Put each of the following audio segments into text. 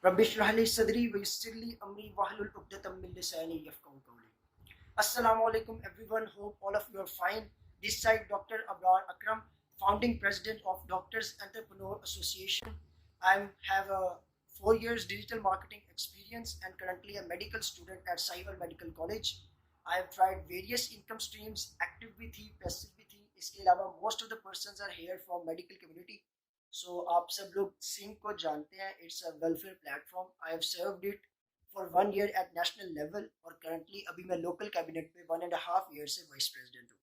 Rabbi इश्रह ली सदरी वयस्सिर ली अमरी वहलुल उक़दतम मिन लिसानी यफ़क़हू क़ौली। Assalamu alaikum everyone. Hope all of you are fine. This side Dr. Abrar Akram, founding president of Doctors Entrepreneur Association. I have a 4 years digital marketing experience and currently a medical student at Saival Medical College. I have tried various income streams, active भी थी, passive भी थी. इसके अलावा most of the persons are here from medical community. So आप सब लोग सिंह को जानते हैं. It's a welfare platform. I have served it for 1 year at national level और currently अभी मैं local cabinet में 1.5 years से vice president हूँ.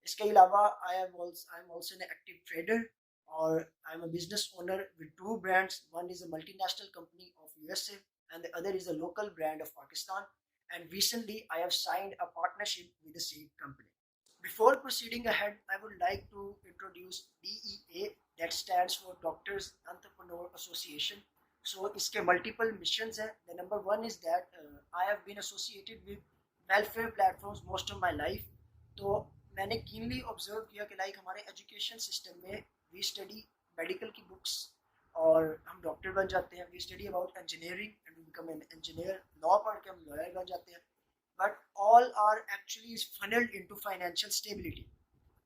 इसके अलावा I'm also an active trader और I'm a business owner with 2 brands. One is a multinational company of USA and the other is a local brand of Pakistan. And recently I have signed a partnership with the same company. Before proceeding ahead, I would like to introduce DEA, that stands for Doctors Entrepreneur Association. So इसके multiple missions हैं. The number one is that I have been associated with welfare platforms most of my life. तो मैंने keenly observe किया कि like हमारे education system में we study medical की books और हम डॉक्टर बन जाते हैं. We study about engineering and we become an engineer. law पढ़ के हम lawyer बन जाते हैं. But all are actually funneled into financial stability.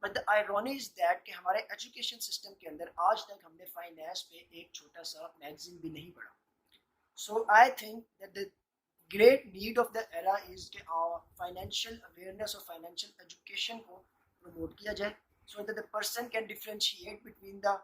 But the irony is that कि हमारे education system के अंदर आज तक हमने finance पे एक छोटा सा magazine भी नहीं पढ़ा. So I think that the great need of the era is कि financial awareness और financial education को promote किया जाए so that the person can differentiate between the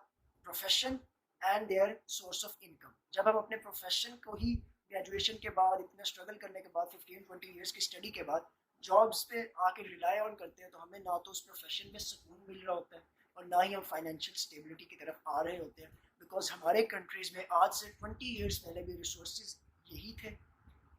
profession and their source of income. जब हम अपने profession को ही graduation के बाद इतना स्ट्रगल करने के बाद 15-20 ईयर्स की स्टडी के बाद जॉब्स पे आके रिलाई ऑन करते हैं तो हमें ना तो उस प्रोफेशन में सुकून मिल रहा होता है और ना ही हम फाइनेंशियल स्टेबिलिटी की तरफ आ रहे होते हैं बिकॉज हमारे कंट्रीज़ में आज से 20 ईयर्स पहले भी रिसोर्सेज यही थे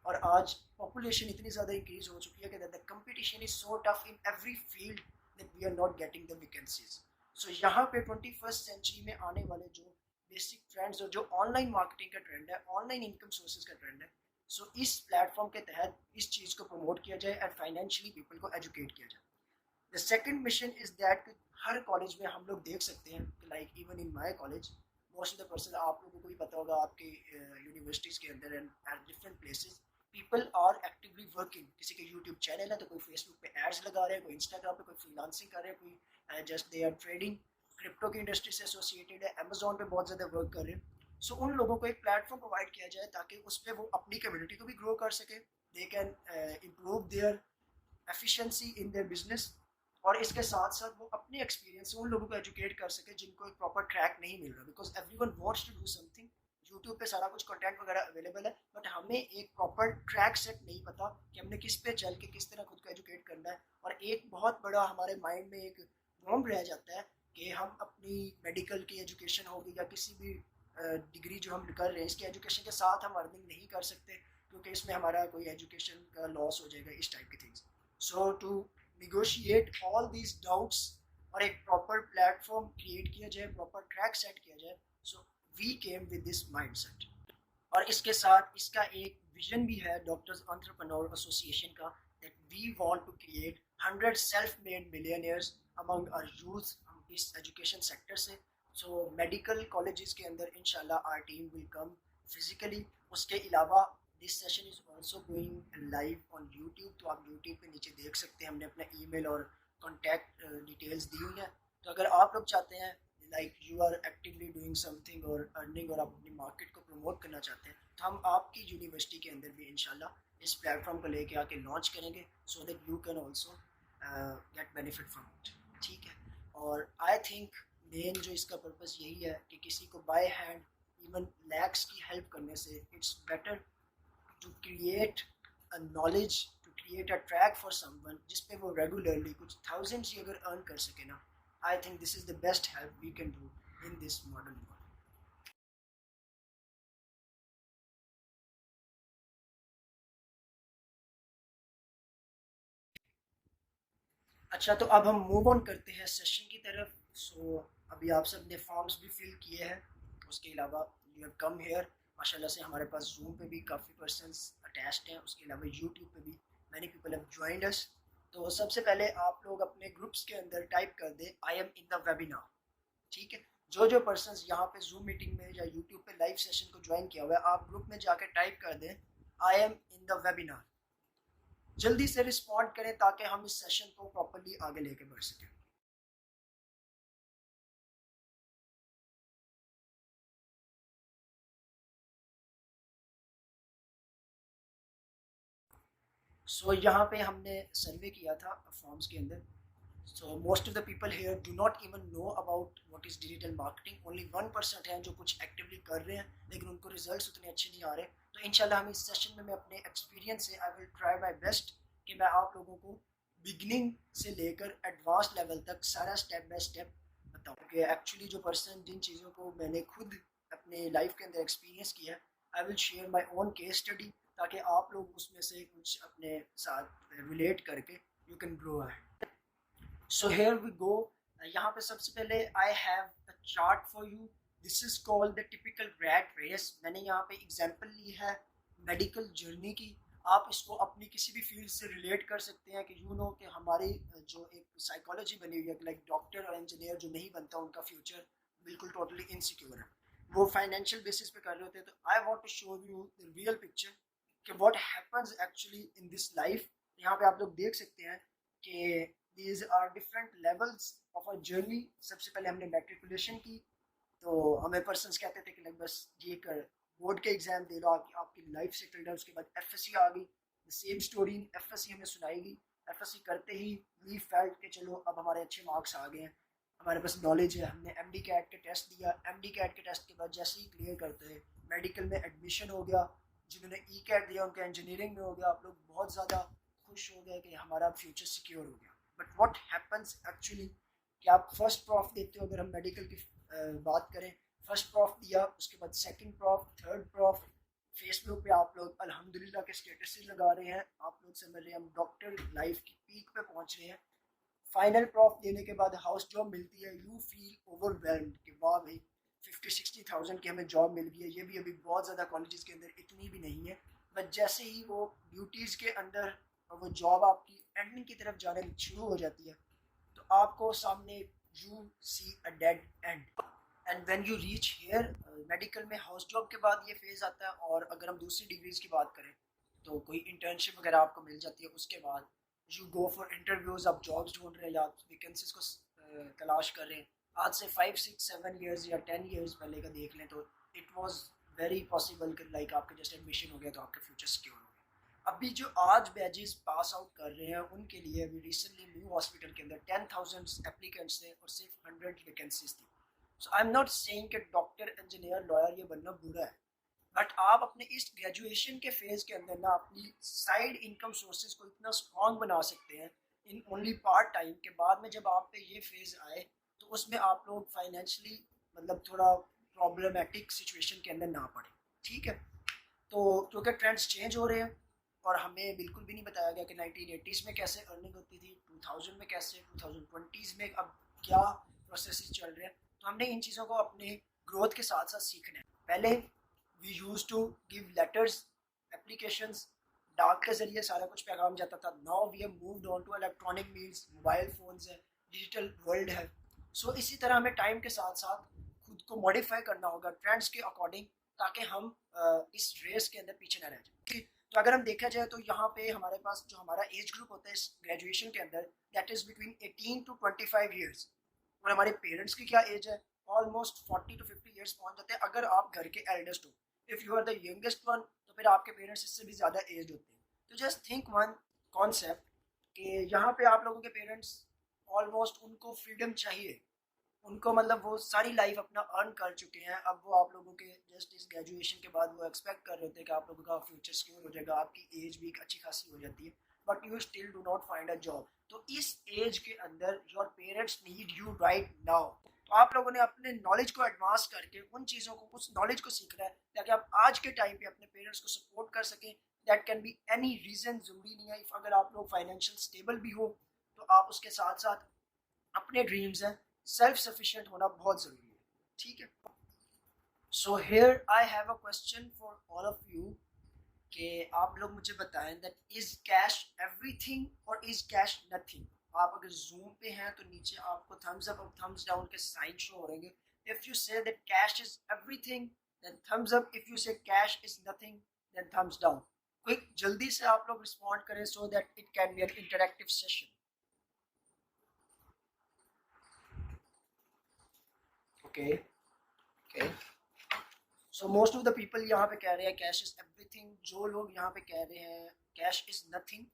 और आज पॉपुलेशन इतनी ज़्यादा इंक्रीज हो चुकी है कि the competition is so tough in every field that we are not getting the vacancies. So यहाँ पे 21st सेंचुरी में आने वाले जो बेसिक ट्रेंड्स और जो ऑनलाइन मार्केटिंग का ट्रेंड है, ऑनलाइन इनकम सोर्सेज का ट्रेंड है, सो इस प्लेटफॉर्म के तहत इस चीज़ को प्रमोट किया जाए एंड फाइनेंशियली पीपल को एजुकेट किया जाए. The second mission is that her college में हम लोग देख सकते हैं like even in my college most of the person, आप लोगों को भी पता होगा आपके यूनिवर्सिटीज़ के अंदर and at different places people are actively working. किसी के यूट्यूब चैनल है तो कोई फेसबुक पे एड्स लगा रहे हैं, कोई इंस्टाग्राम पे, कोई फ्रीलांसिंग कर रहे हैं, कोई just they are trading, crypto की इंडस्ट्री से एसोसिएटेड है, अमेजोन पे बहुत ज़्यादा वर्क कर रहे हैं. सो उन लोगों को एक प्लेटफॉर्म प्रोवाइड किया जाए ताकि उस पर वो अपनी कम्युनिटी को भी ग्रो कर सके. They can improve their efficiency in their business और इसके साथ साथ वो अपने एक्सपीरियंस से उन लोगों को एजुकेट कर सके जिनको एक प्रॉपर ट्रैक नहीं मिल रहा because everyone wants to do something. YouTube पे सारा कुछ कंटेंट वगैरह अवेलेबल है बट हमें एक प्रॉपर ट्रैक सेट नहीं पता कि हमने किस पे चल के किस तरह खुद को एजुकेट करना है. और एक बहुत बड़ा हमारे माइंड में एक बॉम्ब रह जाता है कि हम अपनी मेडिकल की एजुकेशन होगी या किसी भी डिग्री जो हम कर रहे हैं इसके एजुकेशन के साथ हम अर्निंग नहीं कर सकते क्योंकि इसमें हमारा कोई एजुकेशन का लॉस हो जाएगा, इस टाइप की things. So to negotiate all these doubts और एक प्रॉपर प्लेटफॉर्म क्रिएट किया जाए, प्रॉपर ट्रैक सेट किया जाए. So we came with this mindset और इसके साथ इसका एक विजन भी है डॉक्टर्स एंटरप्रेन्योर एसोसिएशन का that we want to create 100 self made millionaires among our youth इस एजुकेशन सेक्टर से. सो मेडिकल कॉलेजेस के अंदर इंशाल्लाह our team will come physically. उसके अलावा this session is also going live on YouTube, तो आप यूट्यूब पे नीचे देख सकते हैं हमने अपना ईमेल और कॉन्टैक्ट डिटेल्स दी हुई हैं. तो अगर आप लोग चाहते हैं like you are actively doing something और अर्निंग और आप अपनी मार्केट को प्रमोट करना चाहते हैं तो हम आपकी यूनिवर्सिटी के अंदर भी इंशाल्लाह इस प्लेटफॉर्म को लेके आके लॉन्च करेंगे सो that you can also get benefit from it. ठीक है. और आई थिंक मेन जो इसका पर्पस यही है कि किसी को बाय हैंड इवन लैक्स की हेल्प करने से it's better to create a knowledge, to create a track for someone जिस पे वो रेगुलरली कुछ थाउजेंड्स ही अगर अर्न कर सके ना. I think this is the best help we can do in this modern world. अच्छा, तो अब हम मूव ऑन करते हैं सेशन की तरफ. सो अभी आप सब ने फॉर्म्स भी फिल किए हैं. उसके अलावा यू हैव कम हेयर. माशाल्लाह से हमारे पास जूम पे भी काफ़ी पर्सन्स अटैच्ड हैं. उसके अलावा यूट्यूब पे भी many people have joined us. तो सबसे पहले आप लोग अपने ग्रुप्स के अंदर टाइप कर दें I am in the webinar. ठीक है. जो पर्सन्स यहाँ पे जूम मीटिंग में या यूट्यूब पे लाइव सेशन को ज्वाइन किया हुआ है, आप ग्रुप में जाकर टाइप कर दें I am in the webinar, जल्दी से रिस्पॉन्ड करें ताकि हम इस सेशन को प्रॉपरली आगे लेके बढ़ सकें। सो यहाँ पे हमने सर्वे किया था फॉर्म्स के अंदर। सो most of the people here do not even know about what is digital marketing. Only 1% हैं जो कुछ एक्टिवली कर रहे हैं, लेकिन उनको रिजल्ट्स उतने अच्छे नहीं आ रहे। तो इंशाल्लाह हम इस सेशन में मैं अपने एक्सपीरियंस से I will try my best कि मैं आप लोगों को बिगनिंग से लेकर एडवांस लेवल तक सारा स्टेप बाय स्टेप बताऊँ कि एक्चुअली जो पर्सन जिन चीज़ों को मैंने खुद अपने लाइफ के अंदर एक्सपीरियंस किया है, I will share my own case study ताकि आप लोग उसमें से कुछ अपने साथ रिलेट करके you can grow ahead. So here we go. यहाँ पे सबसे पहले I have a chart for you. This is called the typical rat race. मैंने यहाँ पे एग्जांपल ली है मेडिकल जर्नी की। आप इसको अपनी किसी भी फील्ड से रिलेट कर सकते हैं कि यू नो कि हमारी जो एक साइकोलॉजी बनी हुई है, लाइक डॉक्टर और इंजीनियर जो नहीं बनता उनका फ्यूचर बिल्कुल टोटली इनसिक्योर है, वो फाइनेंशियल बेसिस पे कर रहे होते हैं। तो I want to show you the real picture कि what happens actually in this life. यहाँ पे आप लोग देख सकते हैं कि these are different levels of a journey. सबसे पहले हमने मैट्रिकुलेशन की, तो हमें पर्सन्स कहते थे कि लाइक बस ये कर बोर्ड के एग्जाम दे लो, आपकी लाइफ सेटल्ड है। उसके बाद एफएससी आ गई, द सेम स्टोरी एफएससी हमें सुनाई गई। एफएससी करते ही वी फेल्ट कि चलो अब हमारे अच्छे मार्क्स आ गए हैं, हमारे पास नॉलेज है। हमने एमडी कैट के टेस्ट दिया, एमडी कैट के टेस्ट के बाद जैसे ही क्लियर करते हैं मेडिकल में एडमिशन हो गया। जिन्होंने ई कैट दिया उनका इंजीनियरिंग में हो गया। आप लोग बहुत ज़्यादा खुश हो गए कि हमारा फ्यूचर सिक्योर हो गया। बट व्हाट हैपेंस एक्चुअली कि आप फर्स्ट प्रॉफ देते हो। अगर हम मेडिकल की बात करें, फर्स्ट प्रॉफ दिया, उसके बाद second prof, third prof, Facebook पे आप लोग अल्हम्दुलिल्लाह के स्टेटस लगा रहे हैं, आप लोग समझ रहे हैं हम डॉक्टर लाइफ की पीक पे पहुंच रहे हैं। फाइनल प्रॉफ देने के बाद हाउस जॉब मिलती है, यू फील ओवरवेल्म्ड कि वाह भाई 50-60,000 की हमें जॉब मिल गई है। ये भी अभी बहुत ज़्यादा कॉलेजेस के अंदर इतनी भी नहीं है। बट जैसे ही वो ड्यूटीज़ के अंदर वो जॉब आपकी एंडिंग की तरफ जाने शुरू हो जाती है, तो आपको सामने you see a dead end. And when you reach here medical में हाउस जॉब के बाद ये फेज़ आता है। और अगर हम दूसरी डिग्रीज की बात करें तो कोई इंटर्नशिप वगैरह आपको मिल जाती है। उसके बाद यू गो फॉर इंटरव्यूज़, आप जॉब्स ढूंढ रहे हैं या वैकेंसीज को तलाश कर रहे हैं। आज से 5-6-7 ईयर्स या 10 ईयर्स पहले का देख लें तो इट वाज वेरी पॉसिबल कि लाइक आपका जस्ट एडमिशन हो गया तो आपका फ्यूचर सिक्योर हो गया। अभी जो आज बैचेस पास आउट कर रहे हैं उनके लिए अभी रिसेंटली न्यू हॉस्पिटल के अंदर 10,000 एप्लीकेंट्स थे और सिर्फ 100 वैकेंसीज थी। सो आई एम नॉट सेइंग कि डॉक्टर, इंजीनियर, लॉयर ये बनना बुरा है, बट आप अपने इस ग्रेजुएशन के फेज के अंदर ना अपनी साइड इनकम सोर्सेज को इतना स्ट्रॉन्ग बना सकते हैं इन ओनली पार्ट टाइम के बाद में जब आप पे ये फेज आए तो उसमें आप लोग फाइनेंशियली मतलब थोड़ा प्रॉब्लमेटिक सिचुएशन के अंदर ना पड़े। ठीक है, तो क्योंकि ट्रेंड्स चेंज हो रहे हैं और हमें बिल्कुल भी नहीं बताया गया कि 1980s में कैसे अर्निंग होती थी, 2000 में कैसे, 2020s में अब क्या प्रोसेस चल रहे हैं। तो हमने इन चीज़ों को अपने ग्रोथ के साथ साथ सीखना है। पहले we use to give letters, applications, डाक के जरिए सारा कुछ पैगाम जाता था। Now we have moved on to electronic means, mobile phones है, डिजिटल वर्ल्ड है। सो इसी तरह हमें टाइम के साथ साथ खुद को मॉडिफाई करना होगा ट्रेंड्स के अकॉर्डिंग ताकि हम इस रेस के अंदर पीछे ना रह जाए। तो अगर हम देखा जाए तो यहाँ पे हमारे पास जो हमारा एज ग्रुप होता है इस ग्रेजुएशन के अंदर, that is between 18 to 25 years. और हमारे पेरेंट्स की क्या एज है, ऑलमोस्ट 40 to 50 ईयर्स पहुँच जाते हैं अगर आप घर के एल्डेस्ट हो। If you are the youngest one तो फिर आपके पेरेंट्स इससे भी ज़्यादा एज होते हैं। तो जस्ट थिंक वन कॉन्सेप्ट कि यहाँ पे आप लोगों के पेरेंट्स ऑलमोस्ट उनको फ्रीडम चाहिए, उनको मतलब वो सारी लाइफ अपना अर्न कर चुके हैं। अब वो आप लोगों के जस्ट इस ग्रेजुएशन के बाद वो एक्सपेक्ट कर रहे थे कि आप लोगों का फ्यूचर सिक्योर हो जाएगा, आपकी एज भी अच्छी खासी हो जाती है, but you still do not find a job. तो इस एज के अंदर your parents need you right now. तो आप लोगों ने अपने नॉलेज को एडवांस करके उन चीज़ों को, उस नॉलेज को सीखना है ताकि आप आज के टाइम पे अपने पेरेंट्स को सपोर्ट कर सकें। That can be any reason, ज़रूरी नहीं है। अगर आप लोग फाइनेंशियल स्टेबल भी हो तो आप उसके साथ साथ अपने ड्रीम्स हैं, सेल्फ सफिशिएंट होना बहुत ज़रूरी है। ठीक है, so here I have a question for all of you कि आप लोग मुझे बताएं दैट इज कैश एवरीथिंग और इज कैश नथिंग। आप अगर जूम पे हैं तो नीचे आपको थम्स अप और थम्स डाउन के साइन शो हो रहेंगे। If you say that cash is everything, then thumbs up. If you say cash is nothing, then thumbs down. Quick जल्दी से आप लोग रिस्पॉन्ड करें so that it can be an interactive session. Okay okay. So most of the people यहाँ पे कह रहे हैं कैश इज एवरीथिंग. जो लोग यहाँ पे कह रहे हैं कैश इज नथिंग,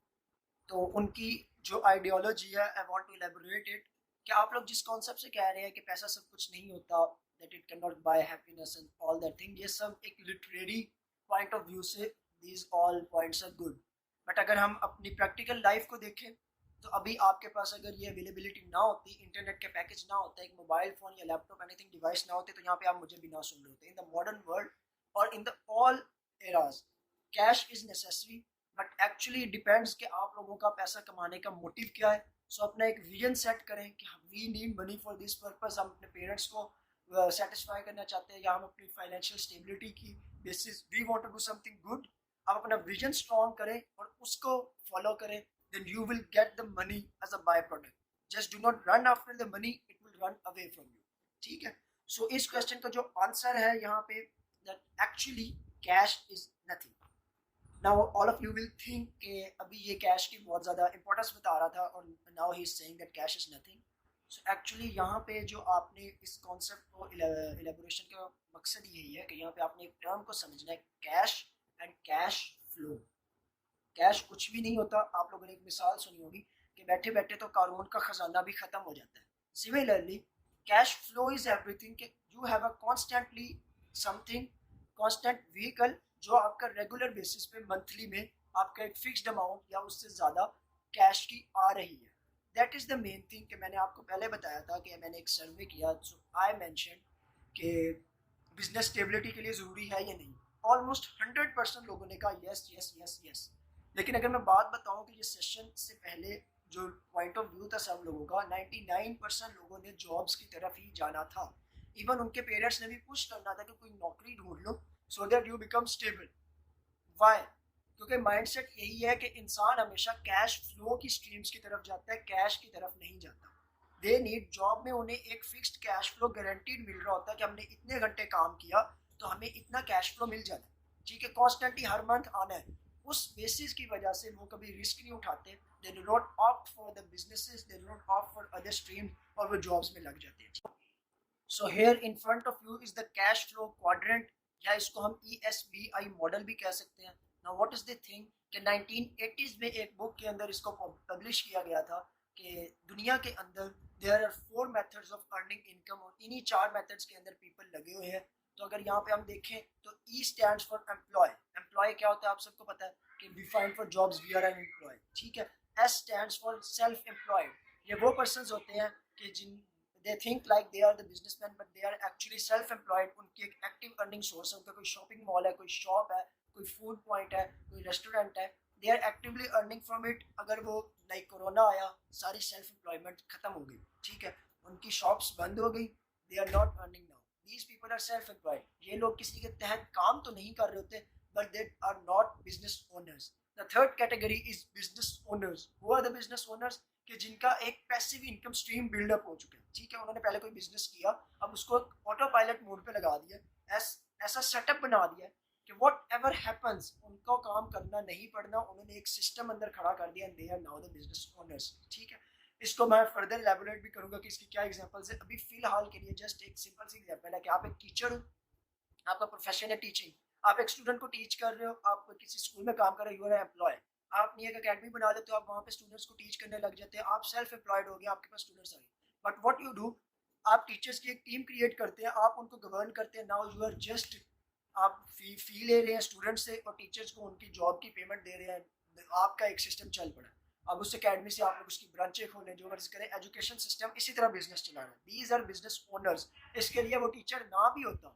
तो उनकी जो आइडियोलॉजी है I want to elaborate it. कि आप लोग जिस कॉन्सेप्ट से कह रहे हैं कि पैसा सब कुछ नहीं होता, that it can not buy happiness and all that thing, ये सब एक लिटरेरी पॉइंट ऑफ व्यू से these all points are good. But अगर हम अपनी प्रैक्टिकल लाइफ को देखें तो अभी आपके पास अगर ये अवेलेबिलिटी ना होती, इंटरनेट के पैकेज ना होता, एक मोबाइल फ़ोन या लैपटॉप एनीथिंग डिवाइस ना होते, तो यहाँ पे आप मुझे भी ना सुन रहे होते. इन द मॉडर्न वर्ल्ड और in the all eras cash is necessary, but actually depends कि आप लोगों का पैसा कमाने का मोटिव क्या है. सो अपना एक विजन सेट करें कि we need money for this purpose. हम अपने पेरेंट्स को सेटिस्फाई करना चाहते हैं या हम अपनी फाइनेंशियल स्टेबिलिटी की basis we want to do something good. आप अपना विजन स्ट्रॉन्ग करें और उसको फॉलो करें, then you will get the money as a byproduct. Just do not run after the money, it will run away from you. ठीक है. So इस question का जो आंसर है यहाँ पे that actually cash is nothing. Now all of you will think कि अभी ये कैश की बहुत ज़्यादा इंपॉर्टेंस बता रहा था और now he is saying that cash is nothing. So actually यहाँ पे जो आपने इस कॉन्सेप्ट को एलेबोरेशन का मकसद यही है कि यहाँ पे आपने एक टर्म को समझना है, cash and cash flow. Cash कुछ भी नहीं होता. आप लोगों ने एक मिसाल सुनी होगी कि बैठे बैठे तो कारून का खजाना भी खत्म हो जाता है. Similarly cash flow is everything. You have a constantly something, constant vehicle जो आपका रेगुलर बेसिस पे मंथली में आपका एक फिक्स्ड अमाउंट या उससे ज़्यादा कैश की आ रही है. That is the main thing. कि मैंने आपको पहले बताया था कि मैंने एक सर्वे किया, सो आई मैंशन कि बिजनेस स्टेबिलिटी के लिए ज़रूरी है या नहीं. ऑलमोस्ट 100% लोगों ने कहा यस यस यस यस. लेकिन अगर मैं बात बताऊं कि ये सेशन से पहले जो पॉइंट ऑफ व्यू था सब लोगों का, 99% लोगों ने जॉब्स की तरफ ही जाना था. इवन उनके पेरेंट्स ने भी पुश करना था कि कोई नौकरी ढूंढ लो so that you become stable. Why? क्योंकि माइंडसेट यही है कि इंसान हमेशा कैश फ्लो की स्ट्रीम्स की तरफ जाता है, कैश की तरफ नहीं जाता. दे नीड जॉब में उन्हें एक फिक्स्ड कैश फ्लो गारंटीड मिल रहा होता है कि हमने इतने घंटे काम किया तो हमें इतना कैश फ्लो मिल जाता है. ठीक है, कॉन्स्टेंटली हर मंथ आना है. उस बेसिस की वजह से वो कभी रिस्क नहीं उठाते. They do not opt for the businesses, they do not opt for other stream और वो जॉब्स में लग जाते हैं. So here in front of you is the cash flow quadrant, या इसको हम ESBI मॉडल भी कह सकते हैं. Now what is the thing कि 1980s में एक बुक के अंदर इसको पब्लिश किया गया था कि दुनिया के अंदर there are 4 methods of earning income, और इन्हीं 4 मेथड्स के अंदर पीपल लगे हुए हैं. तो अगर यहाँ पे हम देखें तो E stands for employ. Employ क्या होता है आप सबको पता है कि we find for jobs we are an employ. ठीक है. S stands for self employed. ये वो पर्सन्स होते हैं कि जिन they think like they are the businessman but they are actually self employed. उनकी एक एक्टिव अर्निंग सोर्स है, उनका कोई शॉपिंग मॉल है, कोई शॉप है, कोई फूड पॉइंट है, कोई रेस्टोरेंट है. They are actively earning from it. अगर वो लाइक कोरोना आया, सारी सेल्फ एम्प्लॉयमेंट खत्म हो गई. ठीक है, उनकी शॉप्स बंद हो गई. They are not earning now. These people are self-employed. ये लोग किसी के तहत काम तो नहीं कर रहे होते, but they are not business owners. The third category is business owners. Who are the business owners? कि जिनका एक पैसिव इनकम स्ट्रीम बिल्डअप हो चुका है. ठीक है, उन्होंने पहले कोई बिजनेस किया, अब उसको ऑटो पायलट मोड पे लगा दिया, ऐसा सेटअप बना दिया कि वॉट एवर हैपन्स उनको काम करना नहीं पड़ना. उन्होंने एक सिस्टम अंदर खड़ा कर दिया and they are now the business owners. ठीक है, इसको मैं फर्दर एलेबोरेट भी करूंगा कि इसकी क्या एग्जांपल्स है. अभी फिलहाल के लिए जस्ट एक सिंपल सी एग्जांपल है कि आप एक टीचर हो, आपका प्रोफेशन है टीचिंग, आप एक स्टूडेंट को टीच कर रहे हो, आप किसी स्कूल में काम कर रहे हो, यू आर एम्प्लॉय. आप अपनी एक अकेडमी बना देते हो, आप वहाँ पे स्टूडेंट्स को टीच करने लग जाते हैं, आप सेल्फ एम्प्लॉयड हो गए, आपके पास स्टूडेंट्स आ गए. बट व्हाट यू डू, आप टीचर्स की एक टीम क्रिएट करते हैं, आप उनको गवर्न करते हैं. नाउ यू आर जस्ट, आप फी ले रहे हैं स्टूडेंट्स से और टीचर्स को उनकी जॉब की पेमेंट दे रहे हैं. आपका एक सिस्टम चल पड़ा. अब उस एकेडमी से आप लोग उसकी ब्रांचें खोलें, जो मर्जी करें, एजुकेशन सिस्टम इसी तरह बिजनेस चला रहा है. These are business owners. इसके लिए वो टीचर ना भी होता,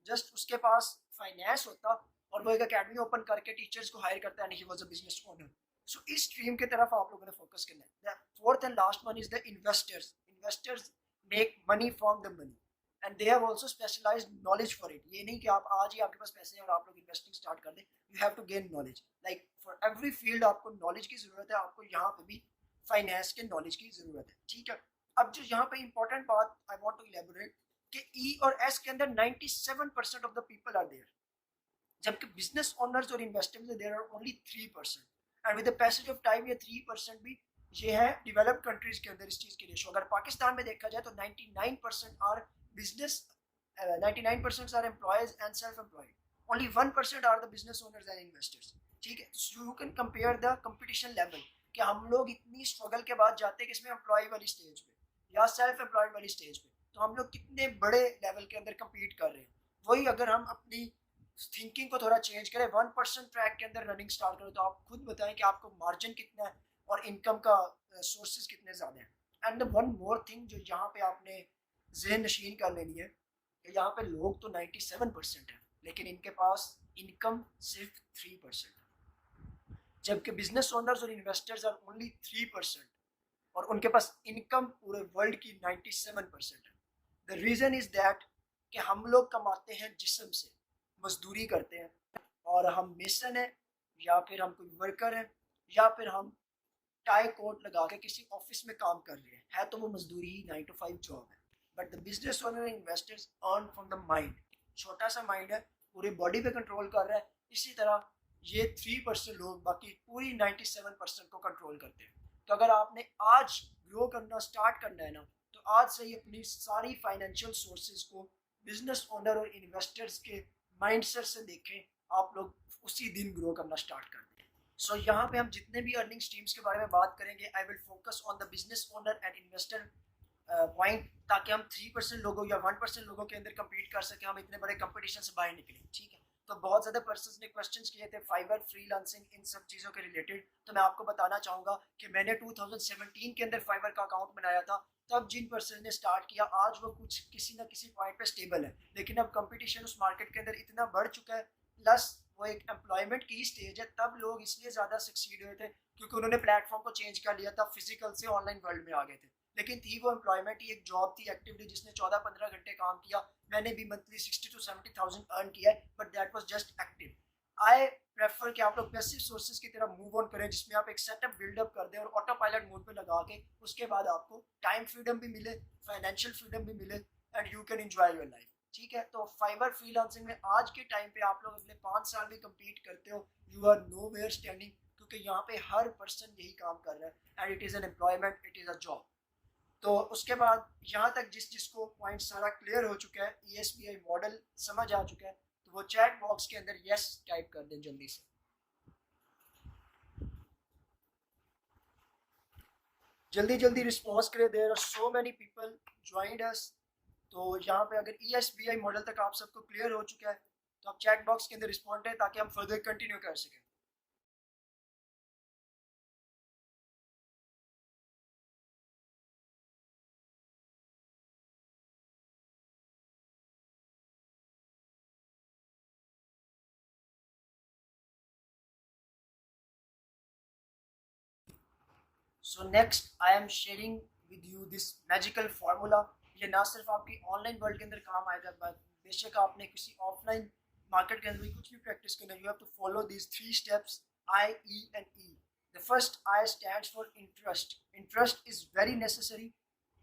जस्ट उसके पास फाइनेंस होता और वो एक एकेडमी ओपन करके टीचर्स को हायर करता है, he was a business owner. So इस स्ट्रीम की तरफ आप लोगों ने फोकस करना है. The fourth and last one is the investors. Investors make money from the money and they have also specialized knowledge for it. ये नहीं कि आप आज ही आपके पास पैसे हैं और आप लोग इन्वेस्टिंग स्टार्ट कर दें. You have to gain knowledge. Like for every field आपको नॉलेज की जरूरत है, आपको यहाँ पे भी फाइनेंस के नॉलेज की जरूरत है. ठीक है, अब जो यहाँ पे इंपॉर्टेंट बात आई वांट टू इलेबोरेट कि ई और एस के अंदर 97% of the people are there, जबकि बिजनेस ओनर्स और investors there are only 3%। And with the passage of time ये 3% भी ये है डेवलप्ड कंट्रीज के अंदर इस चीज़ की रेशो। अगर पाकिस्तान में देखा जाए तो 99% are business, 99% are employees and self employed, only 1% are the business owners and investors. ठीक है, तो you can compare the competition level कि हम लोग इतनी स्ट्रगल के बाद जाते हैं किसमें, एम्प्लॉय वाली स्टेज पे या सेल्फ एम्प्लॉयड वाली स्टेज पे, तो हम लोग कितने बड़े लेवल के अंदर कम्पीट कर रहे हैं। वही अगर हम अपनी थिंकिंग को थोड़ा चेंज करें, 1% ट्रैक के अंदर रनिंग स्टार्ट करें, तो आप खुद बताएं कि आपको मार्जिन कितना है और इनकम का सोर्सेज कितने ज़्यादा हैं। And the one more thing जो यहाँ पे आपने जहन नशीन कर लेनी है कि यहाँ पे लोग तो 97% है लेकिन इनके पास इनकम सिर्फ 3% है, जबकि बिजनेस ओनर्स और इन्वेस्टर्स आर ओनली 3% और उनके पास इनकम पूरे वर्ल्ड की 97% है। द रीज़न इज़ दैट कि हम लोग कमाते हैं जिस्म से, मजदूरी करते हैं, और हम मेसन हैं या फिर हम कोई वर्कर हैं या फिर हम टाई कोट लगा के किसी ऑफिस में काम कर रहे हैं, है तो वो मजदूरी ही 9 to 5 जॉब है। But the business owner investors earn from the mind, छोटा सा माइंड है, पूरी बॉडी पे कंट्रोल कर रहा है। इसी तरह ये 3% लोग बाकी पूरी 97% को कंट्रोल करते हैं। तो अगर आपने आज ग्रो करना स्टार्ट करना है ना, तो आज से ही अपनी सारी फाइनेंशियल सोर्सेज को बिजनेस ओनर और इन्वेस्टर्स के माइंडसेट से देखें, आप लोग उसी दिन ग्रो करना स्टार्ट कर दें। सो यहाँ पे हम जितने भी अर्निंग स्ट्रीम्स के बारे में बात करेंगे, I will focus on the business owner and investor point, ताकि हम 3% लोगों या 1% लोगों के अंदर कम्पीट कर सकें, हम इतने बड़े कंपटीशन से बाहर निकलें। ठीक है, तो बहुत ज़्यादा पर्सन्स ने क्वेश्चंस किए थे फाइवर, फ्रीलांसिंग, इन सब चीज़ों के रिलेटेड। तो मैं आपको बताना चाहूँगा कि मैंने 2017 के अंदर फाइवर का अकाउंट बनाया था, तब जिन पर्सन ने स्टार्ट किया आज वो कुछ किसी ना किसी पॉइंट पे स्टेबल है, लेकिन अब कंपटीशन उस मार्केट के अंदर इतना बढ़ चुका है, प्लस वो एक एम्प्लॉयमेंट की स्टेज है। तब लोग इसलिए ज़्यादा सक्सीड हुए थे क्योंकि उन्होंने प्लेटफॉर्म को चेंज कर लिया था, फिजिकल से ऑनलाइन वर्ल्ड में आ गए थे। लेकिन थी वो एम्प्लॉयमेंट ही, एक जॉब थी एक्टिवली जिसने 14-15 घंटे काम किया। मैंने भी मंथली 60 to 70,000 अर्न किया है, but that was just active. I prefer कि आप लोग पैसिव सोर्सेज की तरह मूव ऑन करें, जिसमें आप एक सेटअप बिल्डअप कर दें और ऑटो पायलट मोड पे लगा के उसके बाद आपको टाइम फ्रीडम भी मिले, फाइनेंशियल फ्रीडम भी मिले, and you can enjoy your life. ठीक है, तो फाइवर फ्रीलांसिंग में आज के टाइम पे आप लोग अगले 5 साल भी कम्पीट करते हो, you are nowhere standing, क्योंकि यहाँ पे हर पर्सन यही काम कर रहा है and it is an employment, it is a job. तो उसके बाद यहाँ तक जिसको पॉइंट सारा क्लियर हो चुका है, ESBI मॉडल समझ आ चुका है, तो वो चैट बॉक्स के अंदर यस टाइप कर दें जल्दी से। जल्दी जल्दी रिस्पॉन्स करें, there are so many people joined us. तो यहाँ पे अगर ESBI मॉडल तक आप सबको क्लियर हो चुका है तो आप चैट बॉक्स के अंदर रिस्पॉन्ड करें ताकि हम फर्दर कंटिन्यू कर सकें। So next I am sharing with you this magical formula. ये ना सिर्फ आपकी ऑनलाइन वर्ल्ड के अंदर काम आएगा, बट बेशक आपने किसी ऑफलाइन मार्केट के अंदर भी कुछ भी प्रैक्टिस करना है, you have to follow this 3 steps, I, E and E। The first I stands for interest. Interest is very necessary.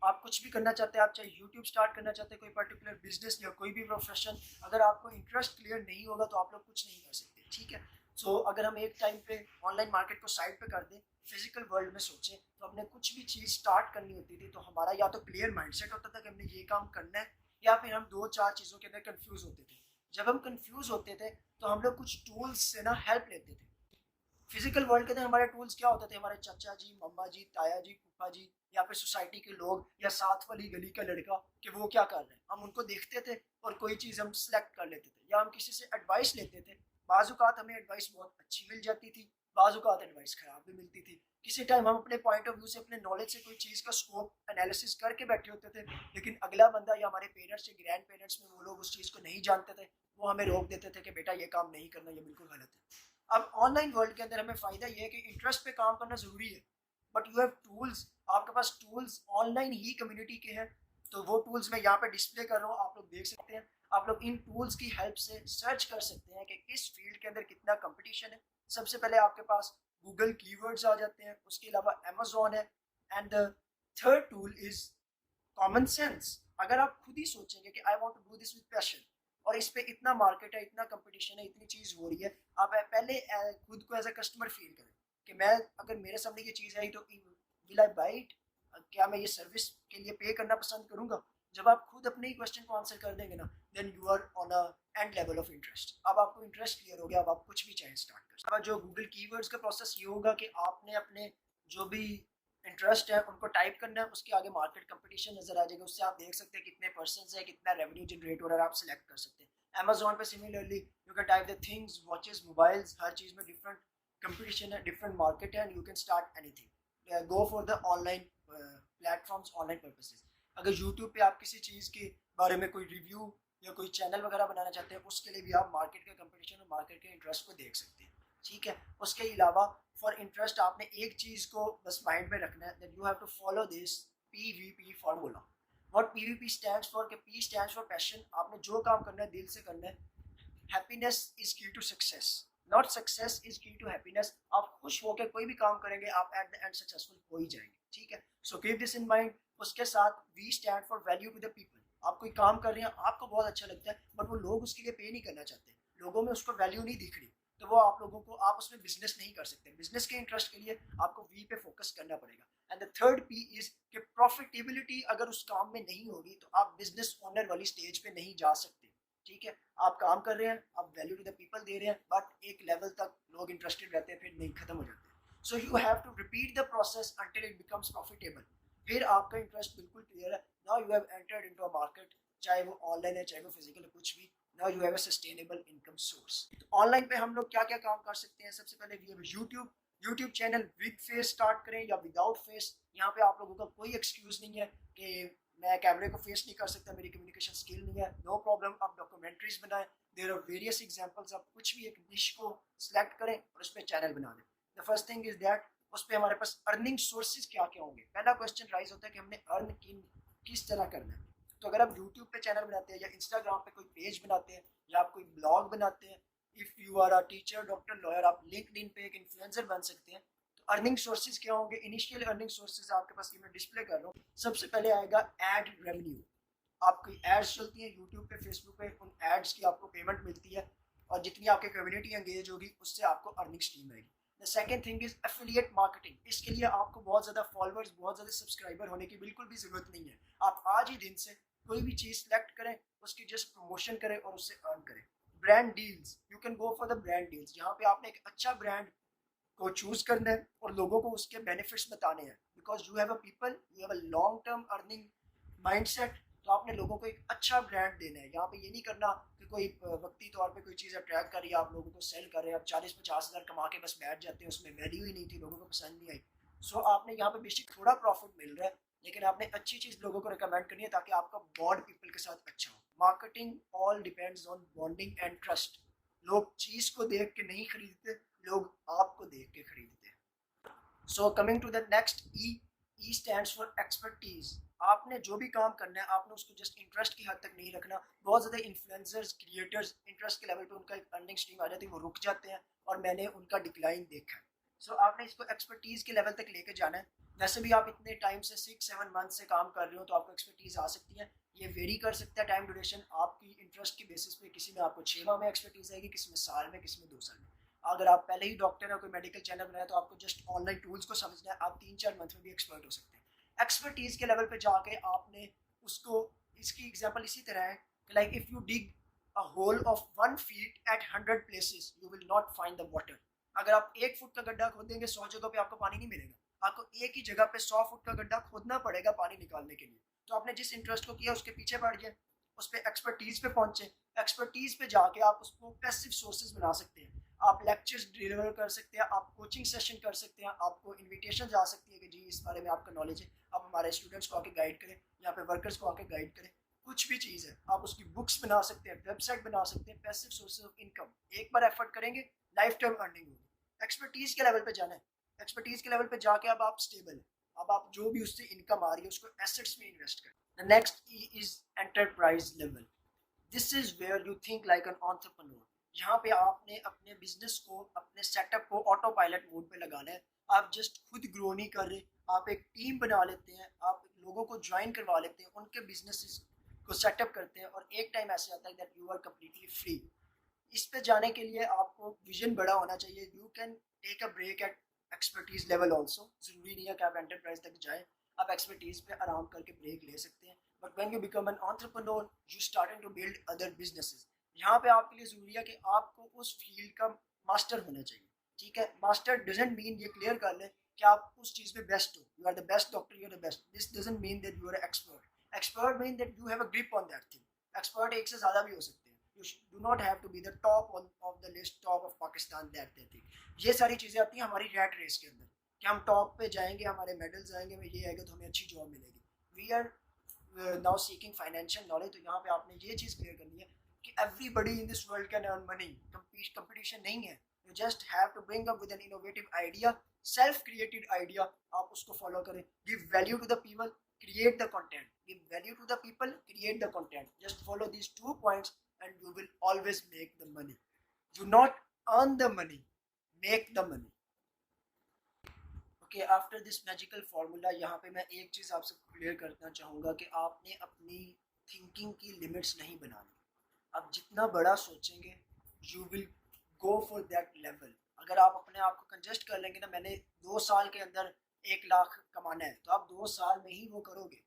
आप कुछ भी करना चाहते हैं, आप चाहे यूट्यूब स्टार्ट करना चाहते हैं, कोई पर्टिकुलर बिजनेस या कोई भी प्रोफेशन, अगर आपको इंटरेस्ट क्लियर नहीं होगा तो आप लोग कुछ नहीं कर सकते। ठीक है, सो अगर हम एक टाइम पे ऑनलाइन मार्केट को साइड पे कर दें, फिजिकल वर्ल्ड में सोचें, तो हमने कुछ भी चीज़ स्टार्ट करनी होती थी तो हमारा या तो क्लियर माइंडसेट होता था कि हमने ये काम करना है, या फिर हम 2-4 चीज़ों के अंदर कंफ्यूज होते थे। जब हम कंफ्यूज होते थे तो हम लोग कुछ टूल्स से ना हेल्प लेते थे। फिजिकल वर्ल्ड के अंदर हमारे टूल्स क्या होते थे, हमारे चाचा जी, मम्मा जी, ताया जी, फूफा जी, या फिर सोसाइटी के लोग या साथ वाली गली का लड़का, कि वो क्या कर रहे हैं, हम उनको देखते थे और कोई चीज़ हम सेलेक्ट कर लेते थे, या हम किसी से एडवाइस लेते थे। बाज़-औक़ात हमें एडवाइस बहुत अच्छी मिल जाती थी, बाज़-औक़ात एडवाइस ख़राब भी मिलती थी। किसी टाइम हम अपने पॉइंट ऑफ व्यू से, अपने नॉलेज से कोई चीज़ का स्कोप एनालिसिस करके बैठे होते थे, लेकिन अगला बंदा या हमारे पेरेंट्स या ग्रैंड पेरेंट्स में वो लोग उस चीज़ को नहीं जानते थे, वो हमें रोक देते थे कि बेटा ये काम नहीं करना, ये बिल्कुल गलत है। अब ऑनलाइन वर्ल्ड के अंदर हमें फ़ायदा ये है कि इंटरेस्ट पे काम करना ज़रूरी है, बट यू हैव टूल्स, आपके पास टूल्स ऑनलाइन ही कम्युनिटी के हैं। तो वो टूल्स मैं यहाँ पे डिस्प्ले कर रहा हूँ, आप लोग देख सकते हैं। आप लोग इन टूल्स की हेल्प से सर्च कर सकते हैं कि इस फील्ड के अंदर कितना कंपटीशन है। सबसे पहले आपके पास गूगल कीवर्ड्स आ जाते हैं, उसके अलावा अमेजोन है, and the third tool is common sense. अगर आप खुद ही सोचेंगे कि I want to do this with passion और इस पे इतना मार्केट है, इतना कंपटीशन है, इतनी चीज़ हो रही है, आप पहले खुद को एज अ कस्टमर फील करें कि मैं, अगर मेरे सामने ये चीज़ आई तो विल आई बाई इट, क्या मैं ये सर्विस के लिए पे करना पसंद करूंगा। जब आप खुद अपने ही क्वेश्चन को आंसर कर देंगे ना, then you are on a end level of interest. अब आपको इंटरेस्ट क्लियर हो गया, अब आप कुछ भी चाहें स्टार्ट कर सकते हैं। जो गूगल कीवर्ड्स का प्रोसेस ये होगा कि आपने अपने जो भी इंटरेस्ट है उनको टाइप करना है, उसके आगे मार्केट कंपटीशन नजर आ जाएगा, उससे आप देख सकते हैं कितने परसेंट है, कितना रेवेन्यू जनरेट हो रहा है, आप सिलेक्ट कर सकते हैं। अमेजोन पे similarly you can type the things, watches, mobiles, हर चीज़ में डिफरेंट कंपटीशन है, डिफरेंट मार्केट है, and you can start anything. Go for the online platforms, online purposes. अगर यूट्यूब पे आप किसी चीज़ के बारे में कोई रिव्यू या कोई चैनल वगैरह बनाना चाहते हैं, उसके लिए भी आप मार्केट का कंपटीशन और मार्केट के इंटरेस्ट को देख सकते हैं, ठीक है। उसके अलावा फॉर इंटरेस्ट आपने एक चीज़ को बस माइंड में रखना है, that you have to follow this PVP formula. What PVP stands for, कि P स्टैंड्स फॉर पैशन। आपने जो काम करना है दिल से करना है। Happiness is key to success, not success is key to happiness. आप खुश होकर कोई भी काम करेंगे, आप एट द एंड सक्सेसफुल हो ही जाएंगे, ठीक है। So keep this in mind. उसके साथ V stand for value to the people. आप कोई काम कर रहे हैं, आपको बहुत अच्छा लगता है, बट वो लोग उसके लिए पे नहीं करना चाहते, लोगों में उसको वैल्यू नहीं दिख रही, तो वो आप लोगों को, आप उसमें बिजनेस नहीं कर सकते। बिजनेस के इंटरेस्ट के लिए आपको V पे फोकस करना पड़ेगा। And the third P is कि प्रॉफिटेबिलिटी अगर उस काम में नहीं होगी तो आप बिजनेस ओनर वाली स्टेज पे नहीं जा सकते, ठीक है। आप काम कर रहे हैं, आप वैल्यू टू द पीपल दे रहे हैं, बट एक लेवल तक लोग इंटरेस्टेड रहते हैं, फिर नहीं, खत्म हो जाते हैं। So you have to repeat the process until it becomes profitable. फिर आपका इंटरेस्ट बिल्कुल क्लियर है, now you have entered into a market, चाहे वो ऑनलाइन है चाहे वो फिजिकल है, कुछ भी। Now you have a sustainable income source. तो ऑनलाइन पे हम लोग क्या क्या काम कर सकते हैं? सबसे पहले we have YouTube channel. With face start करें या विदाउट फेस, यहाँ पे आप लोगों का कोई एक्सक्यूज नहीं है कि मैं कैमरे को फेस नहीं कर सकता, मेरी कम्युनिकेशन स्किल नहीं है, नो प्रॉब्लम। आप डॉक्यूमेंट्रीज बनाएं, देयर आर वेरियस एग्जांपल्स। आप कुछ भी एक निश को सिलेक्ट करें और उस पर चैनल बना दें। The first thing is that उस पर हमारे पास अर्निंग सोर्सेज क्या क्या होंगे। पहला क्वेश्चन राइज होता है कि हमने अर्न किस तरह करना है। तो अगर आप यूट्यूब पे चैनल बनाते हैं या इंस्टाग्राम पे कोई पेज बनाते हैं या आप कोई ब्लॉग बनाते हैं, if you are a teacher, doctor, lawyer, आप लिंक्डइन पे एक इन्फ्लुएंसर बन सकते हैं। तो अर्निंग सोर्सेज क्या होंगे? इनिशियल अर्निंग सोर्सेज आपके पास, ये मैं डिस्प्ले कर रहा हूँ। सबसे पहले आएगा एड रेवेन्यू। आपकी एड्स चलती हैं यूट्यूब पे, फेसबुक पे, उन एड्स की आपको पेमेंट मिलती है और जितनी आपकी कम्युनिटी एंगेज होगी उससे आपको अर्निंग स्ट्रीम आएगी। The second thing is affiliate marketing. इसके लिए आपको बहुत ज़्यादा फॉलोअर्स, बहुत ज़्यादा सब्सक्राइबर होने की बिल्कुल भी ज़रूरत नहीं है। आप आज ही दिन से कोई भी चीज़ सेलेक्ट करें, उसकी जस्ट प्रमोशन करें और उससे अर्न करें। Brand deals, you can go for the brand deals. यहाँ पे आपने एक अच्छा ब्रांड को चूज करना है और लोगों को उसके बेनिफिट्स बताने हैं, because you have a people, you have a long term earning mindset. तो आपने लोगों को एक अच्छा ब्रांड देना है। यहाँ पे ये नहीं करना कि कोई वक्ती तौर पे कोई चीज़ अट्रैक्ट कर रही है, आप लोगों को सेल कर रहे हैं, आप 40-50 हज़ार कमा के बस बैठ जाते हैं, उसमें वैल्यू ही नहीं थी, लोगों को पसंद नहीं आई। सो आपने यहाँ पे बेसिक थोड़ा प्रॉफिट मिल रहा है, लेकिन आपने अच्छी चीज़ लोगों को रिकमेंड करनी है ताकि आपका बॉन्ड पीपल के साथ अच्छा हो। Marketing all depends on bonding and trust. लोग चीज़ को देख के नहीं खरीदते, लोग आपको देख के खरीदते हैं। So coming to the next E stands for expertise. आपने जो भी काम करना है, आपने उसको जस्ट इंटरेस्ट की हद तक नहीं रखना। बहुत ज़्यादा इन्फ्लुएंसर्स, क्रिएटर्स इंटरेस्ट के लेवल पे उनका एक अर्निंग स्ट्रीम आ जाती है, वो रुक जाते हैं और मैंने उनका डिक्लाइन देखा है। सो आपने इसको एक्सपर्टीज़ के लेवल तक लेके जाना है। वैसे भी आप इतने टाइम से 6-7 मंथ से काम कर रहे हो तो आपको एक्सपर्टीज़ आ सकती है। ये वेरी कर सकता है टाइम ड्यूरेशन आपकी इंटरेस्ट की बेसिस पे। किसी में आपको 6 माह में एक्सपर्टीज़ आएगी, किसी में साल में, किसी में 2 साल में। अगर आप पहले ही डॉक्टर है, कोई मेडिकल चैनल बनाया, तो आपको जस्ट ऑनलाइन टूल्स को समझना है, आप 3-4 मंथ में भी एक्सपर्ट हो सकते हैं। एक्सपर्टीज़ के लेवल पे जाके आपने उसको, इसकी एग्जांपल इसी तरह है कि like if you dig a hole of 1 feet at 100 places you will not find the water. अगर आप 1 फुट का गड्ढा खोदेंगे 100 जगह पे आपको पानी नहीं मिलेगा, आपको एक ही जगह पे 100 फुट का गड्ढा खोदना पड़ेगा पानी निकालने के लिए। तो आपने जिस इंटरेस्ट को किया उसके पीछे बढ़ गए, उस पर एक्सपर्टीज़ पे पहुंचे। एक्सपर्टीज़ पे जाके आप उसको पैसिव सोर्सेज बना सकते हैं। आप लेक्चर्स डिलीवर कर सकते हैं, आप कोचिंग सेशन कर सकते हैं, आपको इनविटेशन जा सकती है कि जी इस बारे में आपका नॉलेज है, आप हमारे स्टूडेंट्स को आके गाइड करें, यहाँ पे वर्कर्स को आके गाइड करें। कुछ भी चीज़ है, आप उसकी बुक्स बना सकते हैं, वेबसाइट बना सकते हैं। पैसिव सोर्सेज ऑफ इनकम, एक बार एफर्ट करेंगे, लाइफ टाइम अर्निंग होगी। एक्सपर्टीज़ के लेवल पे जाना है, एक्सपर्टीज़ के लेवल पे जाके अब आप स्टेबल है, अब आप जो भी उससे इनकम आ रही है उसको एसेट्स में इन्वेस्ट करें। The next E is enterprise level. This is where you think like an entrepreneur. यहाँ पे आपने अपने बिजनेस को, अपने सेटअप को ऑटो पायलट मोड पे लगाना है। आप जस्ट खुद ग्रो नहीं कर रहे, आप एक टीम बना लेते हैं, आप लोगों को ज्वाइन करवा लेते हैं, उनके बिजनेस को सेटअप करते हैं, और एक टाइम ऐसे आता है that you are completely free. इस पे जाने के लिए आपको विजन बड़ा होना चाहिए। You can take a break at expertise level also. जरूरी नहीं है कि आप एंटरप्राइज तक जाएं, आप एक्सपर्टीज पे आराम करके ब्रेक ले सकते हैं। But when you become an entrepreneur you starting to build other businesses. यहाँ पे आपके लिए ज़रूरी है कि आपको उस फील्ड का मास्टर होना चाहिए। ठीक है, मास्टर डजेंट मीन, ये क्लियर कर लें, कि आप उस चीज़ में बेस्ट हो, you are the best doctor, you are the best. This doesn't mean that you are expert. Expert mean that you have a grip on that thing. Expert एक से ज़्यादा भी हो सकते हैं। You do not have to be the top of the list, top of Pakistan, that they think. ये सारी चीज़ें आती हैं हमारी रैट रेस के अंदर, कि हम टॉप पे जाएंगे, हमारे मेडल्स आएंगे, हमें ये आएगा तो हमें अच्छी जॉब मिलेगी। We are now seeking financial knowledge. तो यहाँ पे आपने ये चीज़ क्लियर करनी है कि everybody in this world can earn money. Competition नहीं है। You just have to bring up with an innovative idea, self created idea, आप उसको फॉलो करें। Give value to the people, create the content. Give value to the people, create the content. Just follow these 2 points and you will always make the money. Do not earn the money, make the money. Okay, after this magical formula, यहाँ पे मैं एक चीज़ आपसे clear करना चाहूँगा कि आपने अपनी थिंकिंग की लिमिट्स नहीं बनानी। आप जितना बड़ा सोचेंगे you will go for that level. अगर आप अपने आप को कंजेस्ट कर लेंगे ना, मैंने 2 साल के अंदर 1 लाख कमाना है, तो आप 2 साल में ही वो करोगे।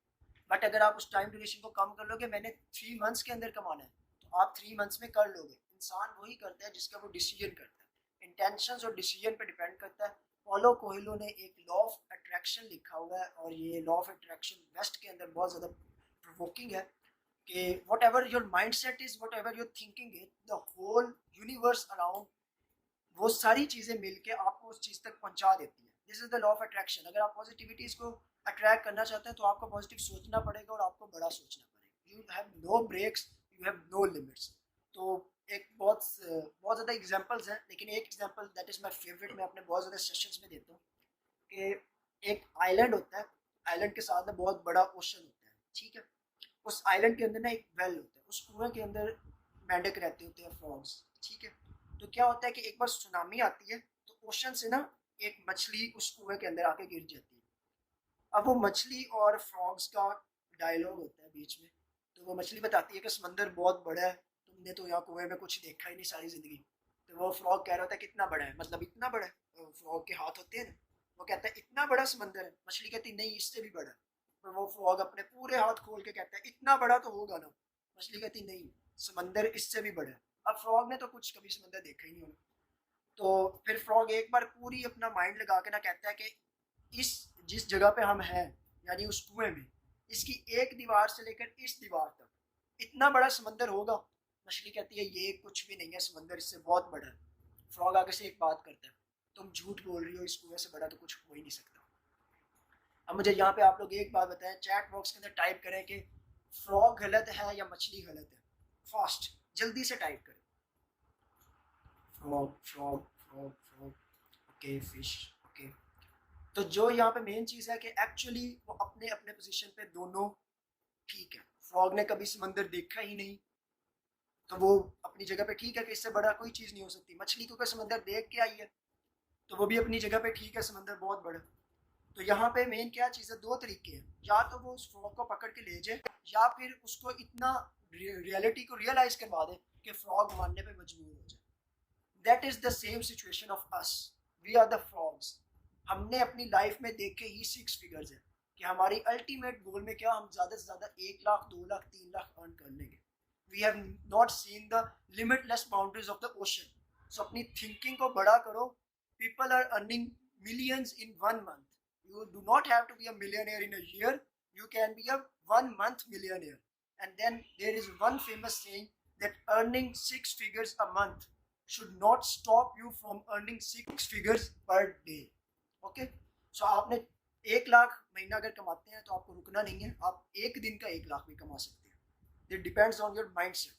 बट अगर आप उस टाइम ड्यूरेशन को कम कर लोगे, मैंने 3 मंथ्स के अंदर कमाना है, तो आप 3 मंथ्स में कर लोगे। इंसान वही करता है जिसका वो डिसीजन करता है। इंटेंशंस और डिसीजन पे डिपेंड करता है। पॉलो कोएल्हो ने एक लॉ ऑफ अट्रैक्शन लिखा हुआ है, और ये लॉ ऑफ अट्रैक्शन वेस्ट के अंदर बहुत ज़्यादा प्रोवोकिंग है कि whatever your mind set is, whatever your thinking is, the whole universe around, वो सारी चीज़ें मिलके आपको उस चीज़ तक पहुंचा देती है। This is the law of attraction. अगर आप पॉजिटिविटीज को अट्रैक्ट करना चाहते हैं तो आपको पॉजिटिव सोचना पड़ेगा और आपको बड़ा सोचना पड़ेगा। You have no brakes, you have no limits. तो एक बहुत ज़्यादा एग्जांपल्स हैं, लेकिन एक example that is my favourite, मैं अपने बहुत ज़्यादा सेशंस में देता हूँ कि एक आइलैंड होता है, आइलैंड के साथ में बहुत बड़ा ओशन होता है। ठीक है, उस आइलैंड के अंदर ना एक वेल होता है, उस कुएं के अंदर मेंढक रहते होते हैं, फ्रॉग्स। ठीक है, तो क्या होता है कि एक बार सुनामी आती है, तो ओशन से ना एक मछली उस कुएं के अंदर आके गिर जाती है। अब वो मछली और फ्रॉग्स का डायलॉग होता है बीच में। तो वो मछली बताती है कि समंदर बहुत बड़ा है, तुमने तो यहाँ कुएं में कुछ देखा ही नहीं सारी ज़िंदगी। तो वो फ्रॉग कह रहा होता है कितना बड़ा है, मतलब इतना बड़ा है। फ्रॉग के हाथ होते हैं ना, वो कहता है इतना बड़ा समंदर है। मछली कहती नहीं, इससे भी बड़ा है। तो वो फ्रॉग अपने पूरे हाथ खोल के कहता है इतना बड़ा तो होगा ना। मछली कहती नहीं, समंदर इससे भी बड़ा है। अब फ्रॉग ने तो कुछ कभी समंदर देखा ही नहीं होगा। तो फिर फ्रॉग एक बार पूरी अपना माइंड लगा के ना कहता है कि इस जिस जगह पे हम हैं, यानी उस कुएं में, इसकी एक दीवार से लेकर इस दीवार तक इतना बड़ा समंदर होगा। मछली कहती है ये कुछ भी नहीं है, समंदर इससे बहुत बड़ा है। फ्रॉग आगे से एक बात करता है, तुम झूठ बोल रही हो, इस कुएं से बड़ा तो कुछ हो ही नहीं सकता। अब मुझे यहाँ पे आप लोग एक बात बताएं, चैट बॉक्स के अंदर टाइप करें कि फ्रॉग गलत है या मछली गलत है। फास्ट, जल्दी से टाइप करें। Frog frog frog frog, okay fish, okay. तो जो यहाँ पे मेन चीज़ है कि एक्चुअली वो अपने अपने पोजीशन पे दोनों ठीक है। फ्रॉग ने कभी समंदर देखा ही नहीं, तो वो अपनी जगह पे ठीक है कि इससे बड़ा कोई चीज़ नहीं हो सकती। मछली क्योंकि समंदर देख के आई है, तो वो भी अपनी जगह पे ठीक है, समंदर बहुत बड़ा। तो यहाँ पे मेन क्या चीज़ है, 2 तरीके हैं, या तो वो उस फ्रॉग को पकड़ के ले जाए, या फिर उसको इतना रियलिटी को रियलाइज करवा दे कि फ्रॉग मानने पे मजबूर हो जाए। That is the same situation of us, we are the frogs. हमने अपनी लाइफ में देखे ही 6 फिगर्स हैं कि हमारी अल्टीमेट गोल में क्या, हम ज़्यादा से ज़्यादा 1 लाख 2 लाख 3 लाख अर्न कर लेंगे। We have not seen the limitless boundaries of the ocean. So अपनी थिंकिंग को बड़ा करो। People are earning millions in 1 month. You do not have to be a millionaire in a year. You can be a 1 month millionaire. And then there is one famous saying that earning 6 figures a month should not stop you from earning 6 figures per day. Okay? So आपने 1 लाख महीना अगर कमाते हैं तो आपको रुकना नहीं है, आप एक दिन का 1 लाख भी कमा सकते हैं। It depends on your mindset.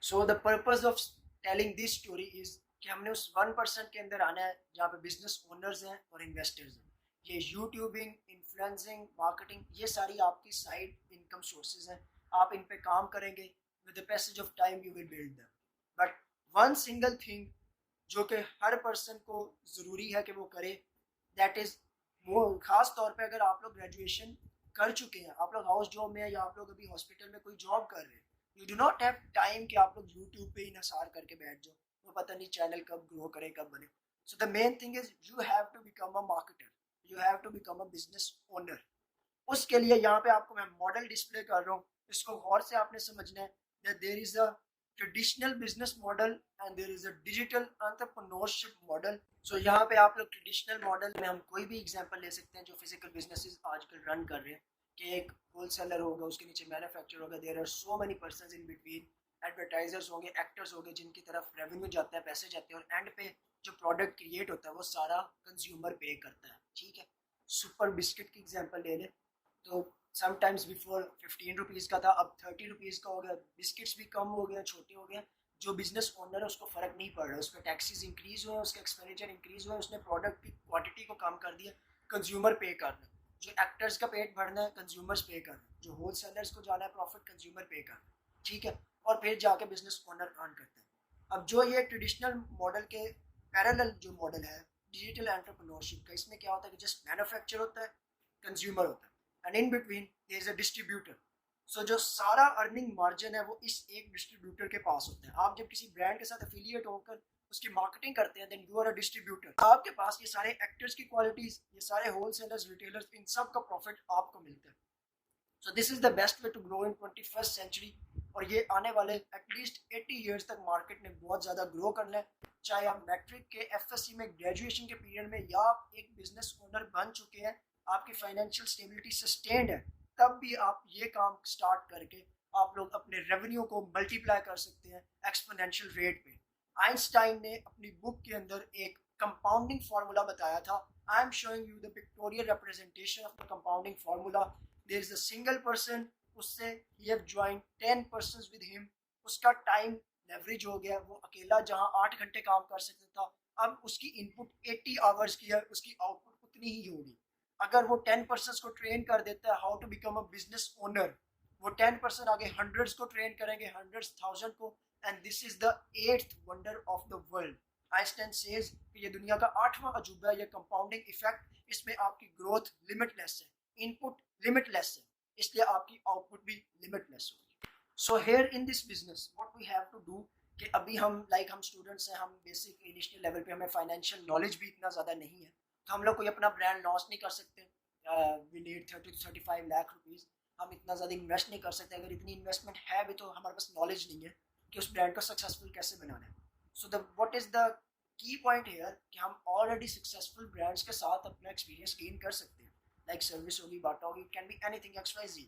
So the purpose of telling this story is कि हमने उस 1% के अंदर आना है जहाँ पे बिजनेस ओनर्स हैं और इन्वेस्टर्स हैं। ये यूट्यूबिंग, इन्फ्लुएंसिंग, मार्केटिंग, ये सारी आपकी साइड इनकम सोर्सेज हैं। आप इन पे काम करेंगे, with the passage of time you will build them. But one single thing जो कि हर पर्सन को ज़रूरी है कि वो करे, दैट इज़ वो ख़ास तौर पे अगर आप लोग ग्रेजुएशन कर चुके हैं, आप लोग हाउस जॉब में या आप लोग अभी हॉस्पिटल में कोई जॉब कर रहे हैं, you do not have time कि आप लोग यूट्यूब पे इन्हिसार करके बैठ जाओ, वो पता नहीं चैनल कब ग्रो करे कब बने. So the main thing is you have to become a marketer, you have to become a business owner. उसके लिए यहाँ पे आपको मैं मॉडल डिस्प्ले कर रहा हूँ, इसको गौर से आपने समझना है that there is a traditional business model and there is a digital entrepreneurship model. So यहाँ पे आप लोग ट्रेडिशनल मॉडल में हम कोई भी एग्जांपल ले सकते हैं जो फिजिकल बिजनेसेस आजकल रन कर रहे हैं कि एक होलसेलर होगा, उसके नीचे मैन्युफैक्चरर होगा, there are so many persons in between, advertisers होंगे, एक्टर्स होंगे जिनकी तरफ रेवेन्यू जाता है, पैसे जाते हैं, और एंड पे जो प्रोडक्ट क्रिएट होता है वो सारा कंज्यूमर पे करता है. ठीक है, सुपर बिस्किट की एग्जांपल ले लें तो समटाइम्स बिफोर 15 रुपीज़ का था, अब 30 रुपीज़ का हो गया, बिस्किट्स भी कम हो गया, छोटे हो गए. जो बिजनेस ओनर है उसको फ़र्क नहीं पड़ रहा, उस पर टैक्सेस इंक्रीज़ हुए, उसका एक्सपेंडिचर इंक्रीज़ हुआ, उसने प्रोडक्ट की क्वांटिटी को कम कर दिया, कंज्यूमर पे करना. जो एक्टर्स का पेट भरना है कंज्यूमर्स पे करना, जो होल सेलर्स को जाना है प्रॉफिट कंज्यूमर पे करना. ठीक है, और फिर जाके बिजनेस ओनर अर्न करता है. अब जो ये ट्रेडिशनल मॉडल के पैरेलल जो मॉडल है डिजिटल एंटरप्रेन्योरशिप का, इसमें क्या होता है कि जस्ट मैन्युफैक्चर होता है, कंज्यूमर होता है, and in between there is a distributor. So जो सारा अर्निंग मार्जिन है वो इस एक डिस्ट्रीब्यूटर के पास होता है. आप जब किसी ब्रांड के साथ एफिलिएट होकर उसकी मार्केटिंग करते हैं, then you are a distributor. आपके पास ये सारे एक्टर्स की क्वालिटीज, ये सारे होलसेलर्स, रिटेलर्स, इन सब का प्रॉफिट आपको मिलता है. So this is the best way to grow in 21st century. और ये आने वाले एटलीस्ट 80 ईयर्स तक मार्केट ने बहुत ज़्यादा ग्रो करना है. चाहे आप मैट्रिक के एफएससी में ग्रेजुएशन के पीरियड में या आप एक बिजनेस ओनर बन चुके हैं, आपकी फाइनेंशियल स्टेबिलिटी सस्टेन्ड है, तब भी आप ये काम स्टार्ट करके आप लोग अपने रेवेन्यू को मल्टीप्लाई कर सकते हैं एक्सपोनेंशियल रेट पे. आइंस्टाइन ने अपनी बुक के अंदर एक कंपाउंडिंग फार्मूला बताया था. I am showing you the pictorial representation of the compounding formula. There is a single person, उससे ही have joined 10 persons with him. उसका टाइम लेवरेज हो गया, वो अकेला जहां 8 घंटे काम कर सकता था, अब उसकी इनपुट 80 आवर्स की है, उसकी आउटपुट उतनी ही होगी. अगर वो 10 पर्सन को ट्रेन कर देता है how to become a business owner, वो 10 पर्सन आगे हंड्रेड्स को ट्रेन करेंगे, हंड्रेड्स, थाउजेंड को, and this is the 8th wonder of the world. Einstein says कि ये दुनिया का 8वां अजूबा है, ये कंपाउंडिंग इफेक्ट. इसमें आपकी ग्रोथ लिमिटलेस है, इनपुट लिमिटलेस है, इसलिए आपकी आउटपुट भी लिमिटलेस होगी. So here in this business what we have to do कि अभी हम हम स्टूडेंट्स हैं, हम बेसिक इनिशियल लेवल पे, हमें फाइनेंशियल नॉलेज भी इतना ज़्यादा नहीं है, तो हम लोग कोई अपना ब्रांड लॉन्च नहीं कर सकते. We need 30 to 35 lakh rupees. हम इतना ज़्यादा इन्वेस्ट नहीं कर सकते. अगर इतनी इन्वेस्टमेंट है भी तो हमारे पास नॉलेज नहीं है कि उस ब्रांड को सक्सेसफुल कैसे बनाना है. So the what is the key point here कि हम ऑलरेडी सक्सेसफुल ब्रांड्स के साथ अपना एक्सपीरियंस गेन कर सकते हैं. लाइक सर्विस होगी, बाटा होगी, it can be anything XYZ.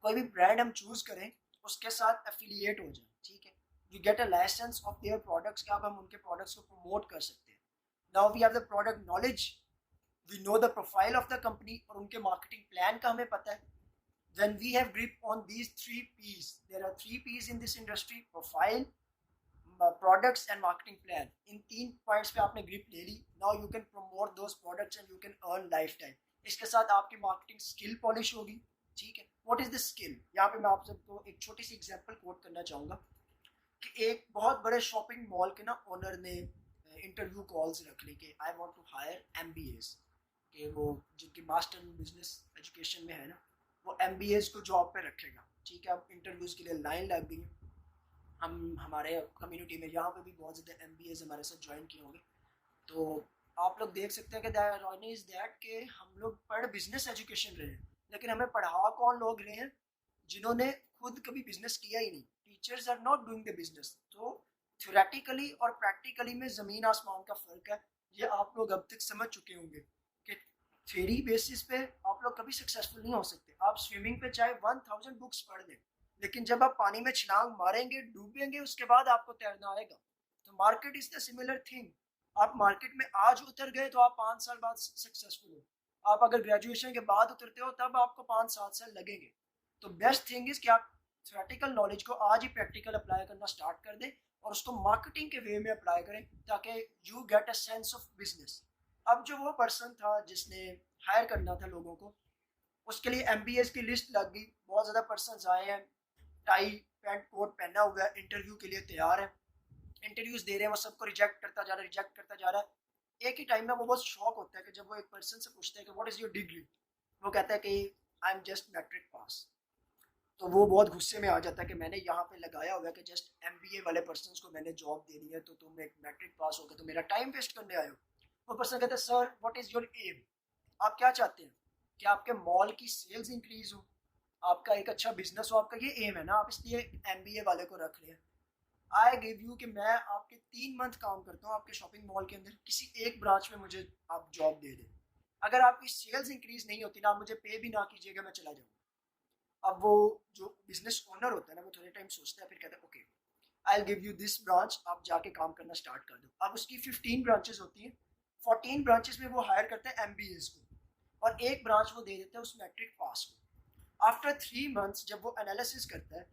कोई भी ब्रांड हम चूज़ करें, उसके साथ एफिलिएट हो जाए. ठीक है, you get a licence of their products कि अब हम उनके प्रोडक्ट्स को प्रमोट कर सकते हैं. Now we have the product knowledge, we know the profile of the company, और उनके मार्केटिंग प्लान का हमें पता है. when we have grip on these 3 P's, there are 3 P's in this industry: profile, products and marketing plan. इन 3 points पे आपने grip ले ली. Now you can promote those products and you can earn life time. इसके साथ आपकी marketing skill polish होगी. ठीक है, व्हाट इज द स्किल? यहाँ पे मैं आप सबको एक छोटी सी एग्जांपल कोट करना चाहूँगा कि एक बहुत बड़े शॉपिंग मॉल के ना ओनर ने इंटरव्यू कॉल्स रख ली कि I want to hire MBAs, कि वो जिनकी मास्टर इन बिजनेस एजुकेशन में है ना, वो MBAs को जॉब पे रखेगा. ठीक है, अब इंटरव्यूज़ के लिए लाइन लग गई. हम हमारे कम्युनिटी में यहाँ पे भी बहुत ज़्यादा MBAs हमारे साथ ज्वाइन किए होंगे. तो आप लोग देख सकते हैं कि दैट इज़ दैट कि हम लोग पढ़ बिजनेस एजुकेशन रहे हैं, लेकिन हमें पढ़ा कौन लोग रहे हैं जिन्होंने खुद कभी बिजनेस किया ही नहीं. Teachers are not doing the business. तो थ्योरेटिकली और प्रैक्टिकली में ज़मीन आसमान का फ़र्क है. ये आप लोग अब तक समझ चुके होंगे कि थ्योरी बेसिस पे आप लोग कभी सक्सेसफुल नहीं हो सकते. आप स्विमिंग पे चाहे 1000 बुक्स पढ़ लें, लेकिन जब आप पानी में छलांग मारेंगे, डूबेंगे, उसके बाद आपको तैरना आएगा. तो market is the similar thing. आप मार्केट में आज उतर गए तो आप 5 साल बाद सक्सेसफुल हो. आप अगर ग्रेजुएशन के बाद उतरते हो तब आपको 5-7 साल लगेंगे. तो बेस्ट थिंग इज कि आप थ्योरेटिकल नॉलेज को आज ही प्रैक्टिकल अप्लाई करना स्टार्ट कर दें और उसको मार्केटिंग के वे में अप्लाई करें ताकि you get a sense of business. अब जो वो पर्सन था जिसने हायर करना था लोगों को, उसके लिए MBAs की लिस्ट लग गई. बहुत ज़्यादा पर्सन आए हैं, टाई पैंट कोट पहना हुआ है, इंटरव्यू के लिए तैयार है, इंटरव्यूज दे रहे हैं, वो सबको रिजेक्ट करता जा रहा है, रिजेक्ट करता जा रहा है। एक ही टाइम में वो बहुत शॉक होता है कि जब वो एक पर्सन से पूछता है कि व्हाट इज योर डिग्री, वो कहता है कि I am just matric pass. तो वो बहुत गुस्से में आ जाता है कि मैंने यहाँ पे लगाया हुआ है कि जस्ट एमबीए वाले पर्सन को मैंने जॉब देनी है, तो तुम एक मैट्रिक पास हो गए तो मेरा टाइम वेस्ट करने आए हो। वो पर्सन कहता है sir what is your aim, आप क्या चाहते हैं कि आपके मॉल की सेल्स इंक्रीज हो, आपका एक अच्छा बिजनेस हो, आपका ये एम है ना, आप इसलिए एमबीए वाले को रख रहे हैं। आई गिव यू कि मैं आपके 3 मंथ काम करता हूँ आपके शॉपिंग मॉल के अंदर, किसी एक ब्रांच में मुझे आप जॉब दे दें, अगर आपकी सेल्स इंक्रीज नहीं होती ना, आप मुझे पे भी ना कीजिएगा, मैं चला जाऊँगा। अब वो जो बिजनेस ओनर होता है ना, वो थोड़े टाइम सोचता है, फिर कहता है okay I give you this branch, आप जाके काम करना स्टार्ट कर दो। अब उसकी 15 ब्रांचेस होती हैं, 14 ब्रांचेस में वो हायर करते हैं एमबीएस को, और एक ब्रांच वो दे देते हैं उस मैट्रिक पास को। आफ्टर 3 मंथ्स जब वो एनालिसिस करता है,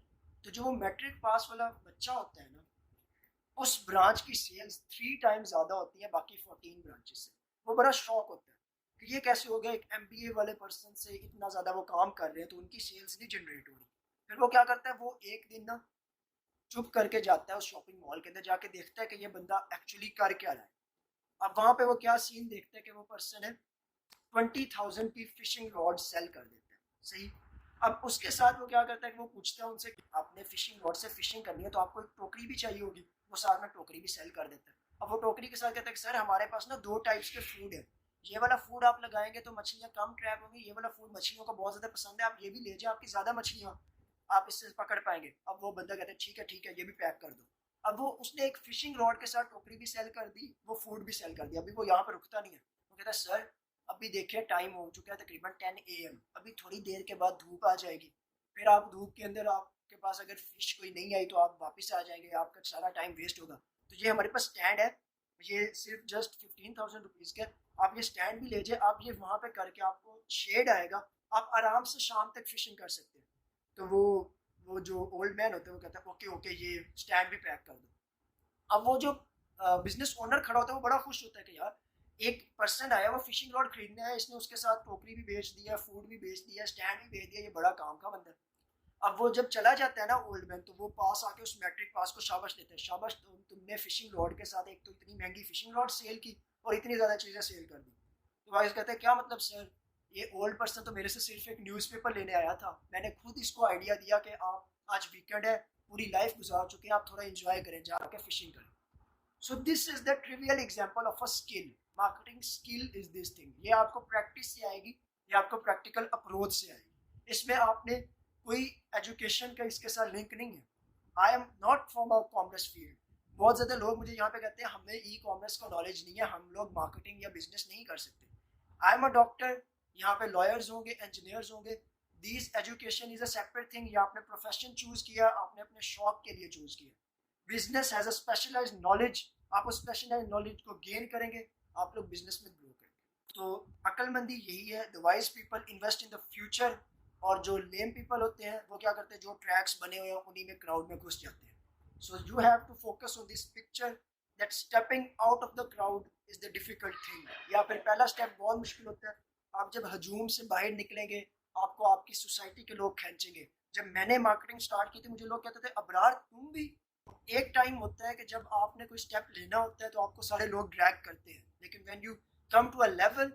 तो जो वो मैट्रिक पास वाला बच्चा होता है ना, उस ब्रांच की सेल्स 3 टाइम्स ज़्यादा होती है बाकी 14 ब्रांचेस से। वो बड़ा शॉक होता है कि ये कैसे हो गया, एक एमबीए वाले पर्सन से इतना ज़्यादा वो काम कर रहे हैं तो उनकी सेल्स नहीं जनरेट हो रही। फिर वो क्या करता है, वो एक दिन ना चुप करके जाता है उस शॉपिंग मॉल के अंदर, जाके देखता है कि ये बंदा एक्चुअली कर क्या रहा है। अब वहाँ पे वो क्या सीन देखता है कि वो पर्सन है 20,000 की फिशिंग रॉड सेल कर देता है, सही। अब उसके साथ वो क्या करता है कि वो पूछता है उनसे कि आपने फिशिंग रॉड से फिशिंग करनी है तो आपको एक टोकरी भी चाहिए होगी, वो साथ में टोकरी भी सेल कर देता है। अब वो टोकरी के साथ कहता है कि सर हमारे पास ना 2 टाइप्स के फूड है, ये वाला फूड आप लगाएंगे तो मछलियाँ कम ट्रैप होंगी, ये वाला फूड मछलियों को बहुत ज़्यादा पसंद है, आप ये भी ले जाए, आपकी ज़्यादा मछलियाँ आप इससे पकड़ पाएंगे। अब वो बंदा कहता है ठीक है ये भी पैक कर दो। अब वो उसने एक फिशिंग रॉड के साथ टोकरी भी सेल कर दी, वो फूड भी सेल कर दिया। अभी वो यहाँ पर रुकता नहीं है, वो कहता है सर अभी देखिए टाइम हो चुका है तकरीबन 10 AM, अभी थोड़ी देर के बाद धूप आ जाएगी, फिर आप धूप के अंदर आपके पास अगर फिश कोई नहीं आई तो आप वापस आ जाएंगे, आपका सारा टाइम वेस्ट होगा। तो ये हमारे पास स्टैंड है, ये सिर्फ जस्ट 15,000 रुपीज़ का, आप ये स्टैंड भी ले जाए, आप ये वहाँ पे करके आपको शेड आएगा, आप आराम से शाम तक फिशिंग कर सकते हैं। तो वो जो ओल्ड मैन होते हैं वो कहता है ओके ओके ये स्टैंड भी पैक कर दो। अब वो जो बिजनेस ओनर खड़ा होता है वो बड़ा खुश होता है कि यार एक पर्सन आया, वो फिशिंग रॉड खरीदने आया, इसने उसके साथ टोकरी भी बेच दिया, फूड भी बेच दिया, स्टैंड भी बेच दिया, ये बड़ा काम का बंदा है। अब वो जब चला जाता है ना ओल्ड मैन, तो वो पास आके उस मैट्रिक पास को शाबाश देते हैं, शाबाश तुमने फिशिंग रॉड के साथ एक तो इतनी महंगी फिशिंग रॉड सेल की और इतनी ज़्यादा चीज़ें सेल कर दी। तो भाई कहते हैं क्या मतलब सर, ये ओल्ड पर्सन तो मेरे से सिर्फ एक न्यूज़पेपर लेने आया था, मैंने खुद इसको आइडिया दिया कि आप आज वीकेंड है, पूरी लाइफ गुजार चुके हैं, आप थोड़ा इंजॉय करें, जाके फिशिंग करें। So this is the trivial example of a skill. Marketing skill is this thing. ये आपको प्रैक्टिस से आएगी, ये आपको प्रैक्टिकल अप्रोच से आएगी, इसमें आपने कोई एजुकेशन का इसके साथ लिंक नहीं है। I am not from a commerce field. बहुत ज़्यादा लोग मुझे यहाँ पे कहते हैं हमें ई कॉमर्स का नॉलेज नहीं है, हम लोग मार्केटिंग या बिजनेस नहीं कर सकते। आई एम अ डॉक्टर, यहाँ पे लॉयर्स होंगे, इंजीनियर्स होंगे। This education is a separate thing, ये आपने प्रोफेशन चूज़ किया, आपने अपने शौक के लिए चूज़ किया। Business has a specialised knowledge, आप उस स्पेशलाइज्ड नॉलेज को गेन करेंगे, आप लोग बिजनेस में ग्रो करेंगे। तो अक्लमंदी यही है, the wise people invest in the future, और जो लेम पीपल होते हैं वो क्या करते हैं, जो ट्रैक्स बने हुए हैं उन्हीं में क्राउड में घुस जाते हैं। So you have to focus on this picture that stepping out of the crowd is the difficult thing. या फिर पहला स्टेप बहुत मुश्किल होता है, आप जब हजूम से बाहर निकलेंगे आपको आपकी सोसाइटी के लोग खींचेंगे। जब मैंने मार्केटिंग स्टार्ट की थी मुझे लोग कहते थे अबरार तुम भी। एक टाइम होता है कि जब आपने कोई स्टेप लेना होता है तो आपको सारे लोग ड्रैग करते हैं, लेकिन when you come to a level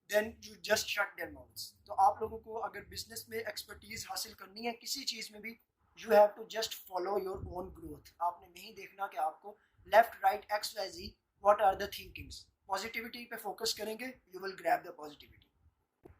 then you just shut their mouths. तो आप लोगों को अगर बिजनेस में एक्सपर्टीज हासिल करनी है किसी चीज़ में भी, you have to just follow your own growth. आपने नहीं देखना कि आपको left right X Y Z what are the thinkings. Positivity पे फोकस करेंगे, you will grab the positivity.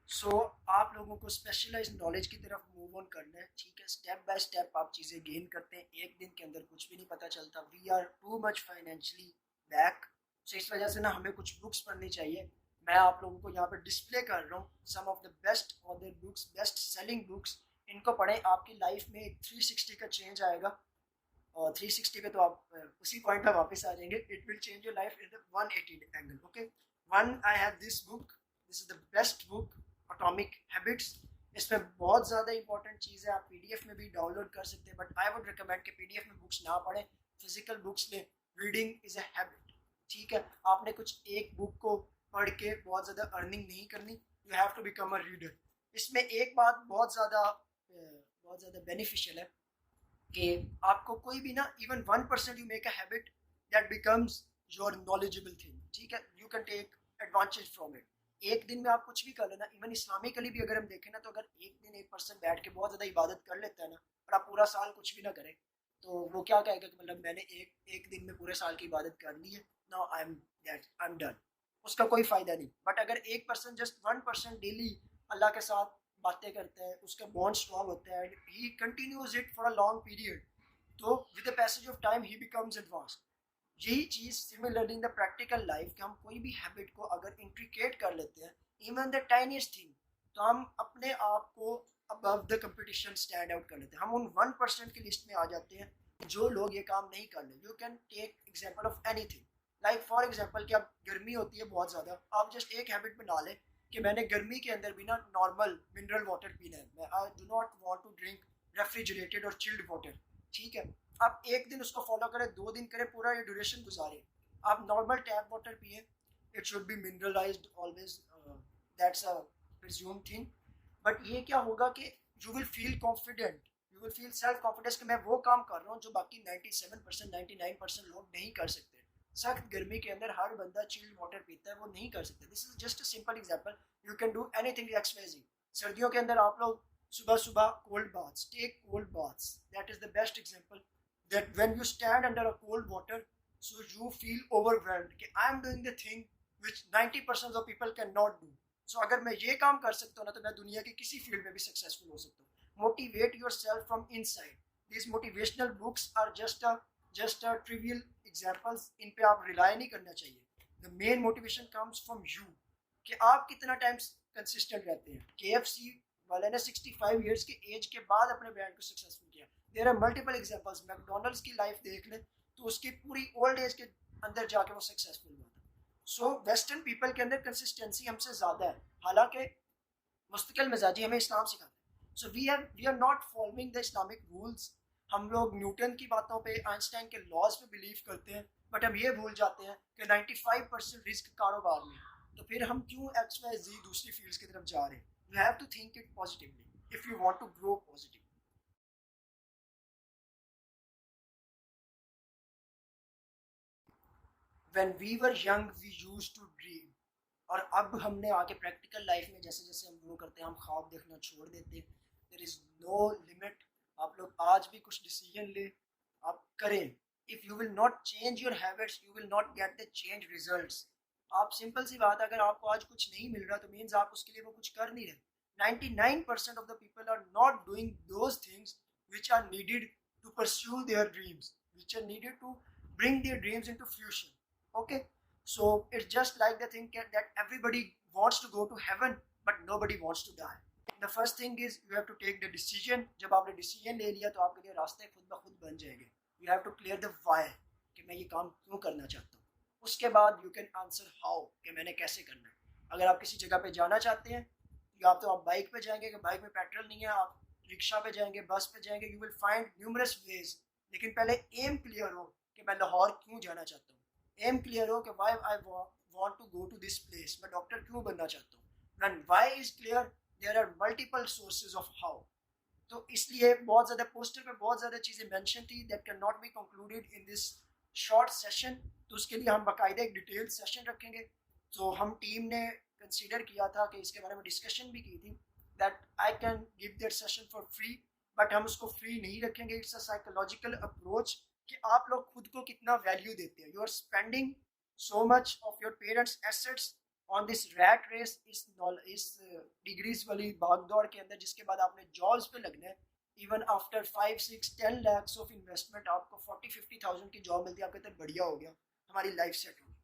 So आप लोगों को स्पेशलाइज नॉलेज की तरफ मूव ऑन करना है, ठीक है। स्टेप बाय स्टेप आप चीज़ें गेन करते हैं, एक दिन के अंदर कुछ भी नहीं पता चलता। We are too much financially back, so इस वजह से ना हमें कुछ बुक्स पढ़नी चाहिए। मैं आप लोगों को यहाँ पर डिस्प्ले कर रहा हूँ some of the best author books, best selling books. इनको पढ़ें, आपकी लाइफ में एक 360 का चेंज आएगा, और 360 पे तो आप उसी पॉइंट पर वापस आ जाएंगे। It will change your life in the 180 angle. Okay, one I have this book, this is the best book, atomic habits. इसमें बहुत ज़्यादा इंपॉर्टेंट चीज़ है, आप पीडीएफ में भी डाउनलोड कर सकते हैं, बट आई वुड रिकमेंड कि पीडीएफ में बुक्स ना पढ़ें, फिजिकल बुक्स लें। रीडिंग इज़ अ हैबिट, ठीक है। आपने कुछ एक बुक को पढ़ के बहुत ज़्यादा अर्निंग नहीं करनी, you have to become a reader. इसमें एक बात बहुत ज़्यादा बेनिफिशियल है कि आपको कोई भी ना even 1% you make a habit that becomes your knowledgeable thing, ठीक है, you can take advantage from it. एक दिन में आप कुछ भी कर लेना, इवन इस्लामिकली भी अगर हम देखें ना, तो अगर एक दिन एक पर्सन बैठ के बहुत ज़्यादा इबादत कर लेता है ना, और आप पूरा साल कुछ भी ना करें, तो वो क्या कहेगा कि मतलब मैंने एक दिन में पूरे साल की इबादत कर ली है, नाउ आई एम डन। उसका कोई फ़ायदा नहीं। बट अगर एक पर्सन जस्ट 1% डेली अल्लाह के साथ बातें करता है, उसका बॉन्ड स्ट्रॉन्ग होता है, he continues it for a long period, तो with the passage of time he becomes advance. यही चीज़ similarly in the practical life, कि हम कोई भी हैबिट को अगर इंट्रिकेट कर लेते हैं, इवन द टाइनीस्ट थिंग, तो हम अपने आप को above the competition stand out कर लेते हैं, हम उन 1% की लिस्ट में आ जाते हैं जो लोग ये काम नहीं कर रहे। You can take example of anything, like for example कि अब गर्मी होती है बहुत ज़्यादा, आप जस्ट एक हैबिट बना लें कि मैंने गर्मी के अंदर भी ना नॉर्मल मिनरल वाटर पीना है, मैं I do not want to drink refrigerated और चिल्ड वाटर, ठीक है। आप एक दिन उसको फॉलो करें, 2 दिन करें, पूरा ये ड्यूरेशन गुजारें, आप नॉर्मल टैप वाटर पिए, it should be mineralized always, that's a presume thing. But ये क्या होगा कि you will feel confident, you will feel self confidence कि मैं वो काम कर रहा हूँ जो बाकी 97% 99% लोग नहीं कर सकते। सख्त गर्मी के अंदर हर बंदा चिल्ड वाटर पीता है, वो नहीं कर सकता। This is just a simple example, you can do anything X Y Z. सर्दियों के अंदर आप लोग सुबह सुबह cold baths, take cold baths, that is the best example, that when you stand under a cold water, so you feel overwhelmed कि I am doing the thing which 90% of people cannot do. So अगर मैं ये काम कर सकता हूँ ना, तो मैं दुनिया की किसी फील्ड में भी सक्सेसफुल हो सकता हूँ। Motivate your self from inside. These motivational books are just a trivial examples, इन पे आप रिलाई नहीं करना चाहिए। The main motivation comes from you, कि आप कितना टाइम कंसिस्टेंट रहते हैं। KFC वाले ने 65 ईयर्स की एज के बाद अपने ब्रांड को सक्सेसफुल किया। There are multiple examples, McDonald's की लाइफ देख लें तो उसकी पूरी ओल्ड एज के अंदर जाके वो सक्सेसफुल हुआ था। सो वेस्टर्न पीपल के अंदर कंसिस्टेंसी हमसे ज़्यादा है, हालांकि मुस्तकिल मिजाजी हमें इस्लाम सिखाता है। So we are not following the Islamic rules. हम लोग न्यूटन की बातों पे, आइंस्टाइन के लॉज पे बिलीव करते हैं, बट हम ये भूल जाते हैं कि 95% रिस्क कारोबार में, तो फिर हम क्यों एक्स वाई जी दूसरी फील्ड्स की तरफ जा रहे हैं। You have to think it positively if you want to grow positive. When we were young we used to dream, और अब हमने आके प्रैक्टिकल लाइफ में जैसे जैसे हम ग्रो करते हैं, हम ख्वाब देखना छोड़ देते हैं। There is no limit. आप लोग आज भी कुछ डिसीजन ले, आप करें। If you will not change your habits, you will not get the change results. आप सिंपल सी बात है, अगर आपको आज कुछ नहीं मिल रहा तो मीन्स आप उसके लिए वो कुछ कर नहीं रहे। 99% of the people are not doing those things which are needed to pursue their dreams, which are needed to bring their dreams into fruition. Okay, so it's just like the thing that everybody wants to go to heaven but nobody wants to die. The first thing is you have to take the decision. जब आपने decision ले लिया तो आपके लिए रास्ते खुद ब खुद बन जाएंगे। You have to clear the why, कि मैं ये काम क्यों करना चाहता हूँ। उसके बाद you can answer how, कि मैंने कैसे करना है। अगर आप किसी जगह पे जाना चाहते हैं, या तो आप बाइक पे जाएंगे कि बाइक में पेट्रोल नहीं है, आप रिक्शा पे जाएंगे, बस पे जाएंगे, you will find numerous ways. लेकिन पहले एम क्लियर हो कि मैं लाहौर क्यों जाना चाहता हूँ। एम क्लियर हो कि why I want to go to this place, मैं डॉक्टर क्यों बनना चाहता हूँ। When why is clear, there are multiple sources of how. तो इसलिए बहुत ज़्यादा पोस्टर पे बहुत ज़्यादा चीज़ें मेंशन थी that can not be concluded in this short session. तो उसके लिए हम बाकायदा एक डिटेल सेशन रखेंगे। तो हम टीम ने कंसीडर किया था कि इसके बारे में डिस्कशन भी की थी that I can give that session for free, but हम उसको फ्री नहीं रखेंगे। इट्स अ साइकोलॉजिकल अप्रोच कि आप लोग खुद को कितना वैल्यू देते हैं। You are spending so much of your parents assets on this rat race, इस डिग्रीज वाली भाग दौड़ के अंदर, जिसके बाद आपने जॉब्स पे लगना है। Even after 5 6 10 lakhs of investment आपको 40 50 thousand की जॉब मिलती है, आप कहते हैं बढ़िया हो गया, हमारी लाइफ सेट होगी।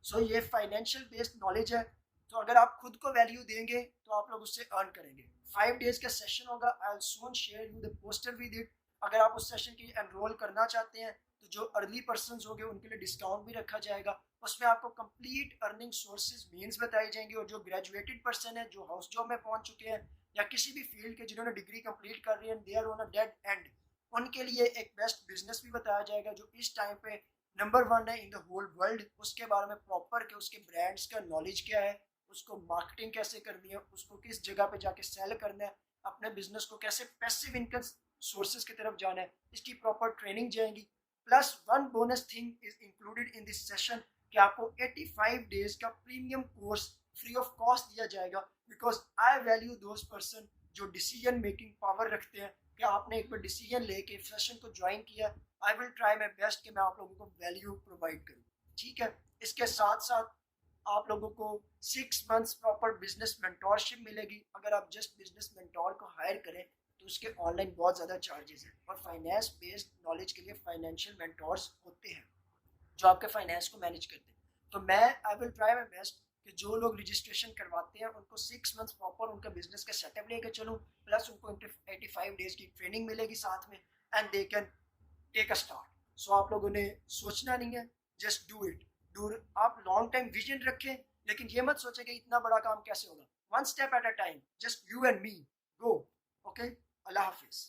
सो ये फाइनेंशियल बेस्ड नॉलेज है। तो अगर आप खुद को वैल्यू देंगे तो आप लोग उससे अर्न करेंगे। 5 days का सेशन होगा, I will soon share you the poster with it. अगर आप उस सेशन की एनरोल करना चाहते हैं तो जो अर्ली पर्सन होंगे उनके लिए डिस्काउंट भी रखा जाएगा। उसमें आपको कंप्लीट अर्निंग सोर्सेज मीन्स बताई जाएंगे, और जो ग्रेजुएटेड पर्सन है, जो हाउस जॉब में पहुंच चुके हैं, या किसी भी फील्ड के जिन्होंने डिग्री कंप्लीट कर रही है, they are on a dead end, उनके लिए एक बेस्ट बिजनेस भी बताया जाएगा जो इस टाइम पे नंबर 1 है इन द होल वर्ल्ड। उसके बारे में प्रॉपर के उसके ब्रांड्स का नॉलेज क्या है, उसको मार्केटिंग कैसे करनी है, उसको किस जगह पे जाके सेल करना है, अपने बिजनेस को कैसे पैसिव इनकम सोर्सेज की तरफ जाना है, इसकी प्रॉपर ट्रेनिंग जाएंगी। Plus one bonus thing is included in this session कि आपको 85 डेज का premium course free of cost दिया जाएगा, because I value those person जो डिसीजन मेकिंग पावर रखते हैं कि आपने एक बार डिसीजन लेके सेशन को ज्वाइन किया। I will try my best कि मैं आप लोगों को वैल्यू प्रोवाइड करूँ, ठीक है। इसके साथ साथ आप लोगों को 6 मंथ्स प्रॉपर बिजनेस मेंटोरशिप मिलेगी। अगर आप जस्ट बिजनेस मेंटोर को हायर करें तो उसके ऑनलाइन बहुत ज़्यादा चार्जेस हैं, और फाइनेंस बेस्ड नॉलेज के लिए फाइनेंशियल मेंटोर्स होते हैं जो आपके फाइनेंस को मैनेज करते हैं। तो मैं I will try my best कि जो लोग रजिस्ट्रेशन करवाते हैं उनको 6 मंथ्स प्रॉपर उनका बिजनेस का सेटअप लेके चलूँ, प्लस उनको 85 डेज की ट्रेनिंग मिलेगी साथ में, and they can take a start. So आप लोगों ने सोचना नहीं है, जस्ट डू इट। डू, आप लॉन्ग टाइम विजन रखें, लेकिन ये मत सोचे कि इतना बड़ा काम कैसे होगा। One step at a time, just you and me, go. Okay, Allah Hafiz.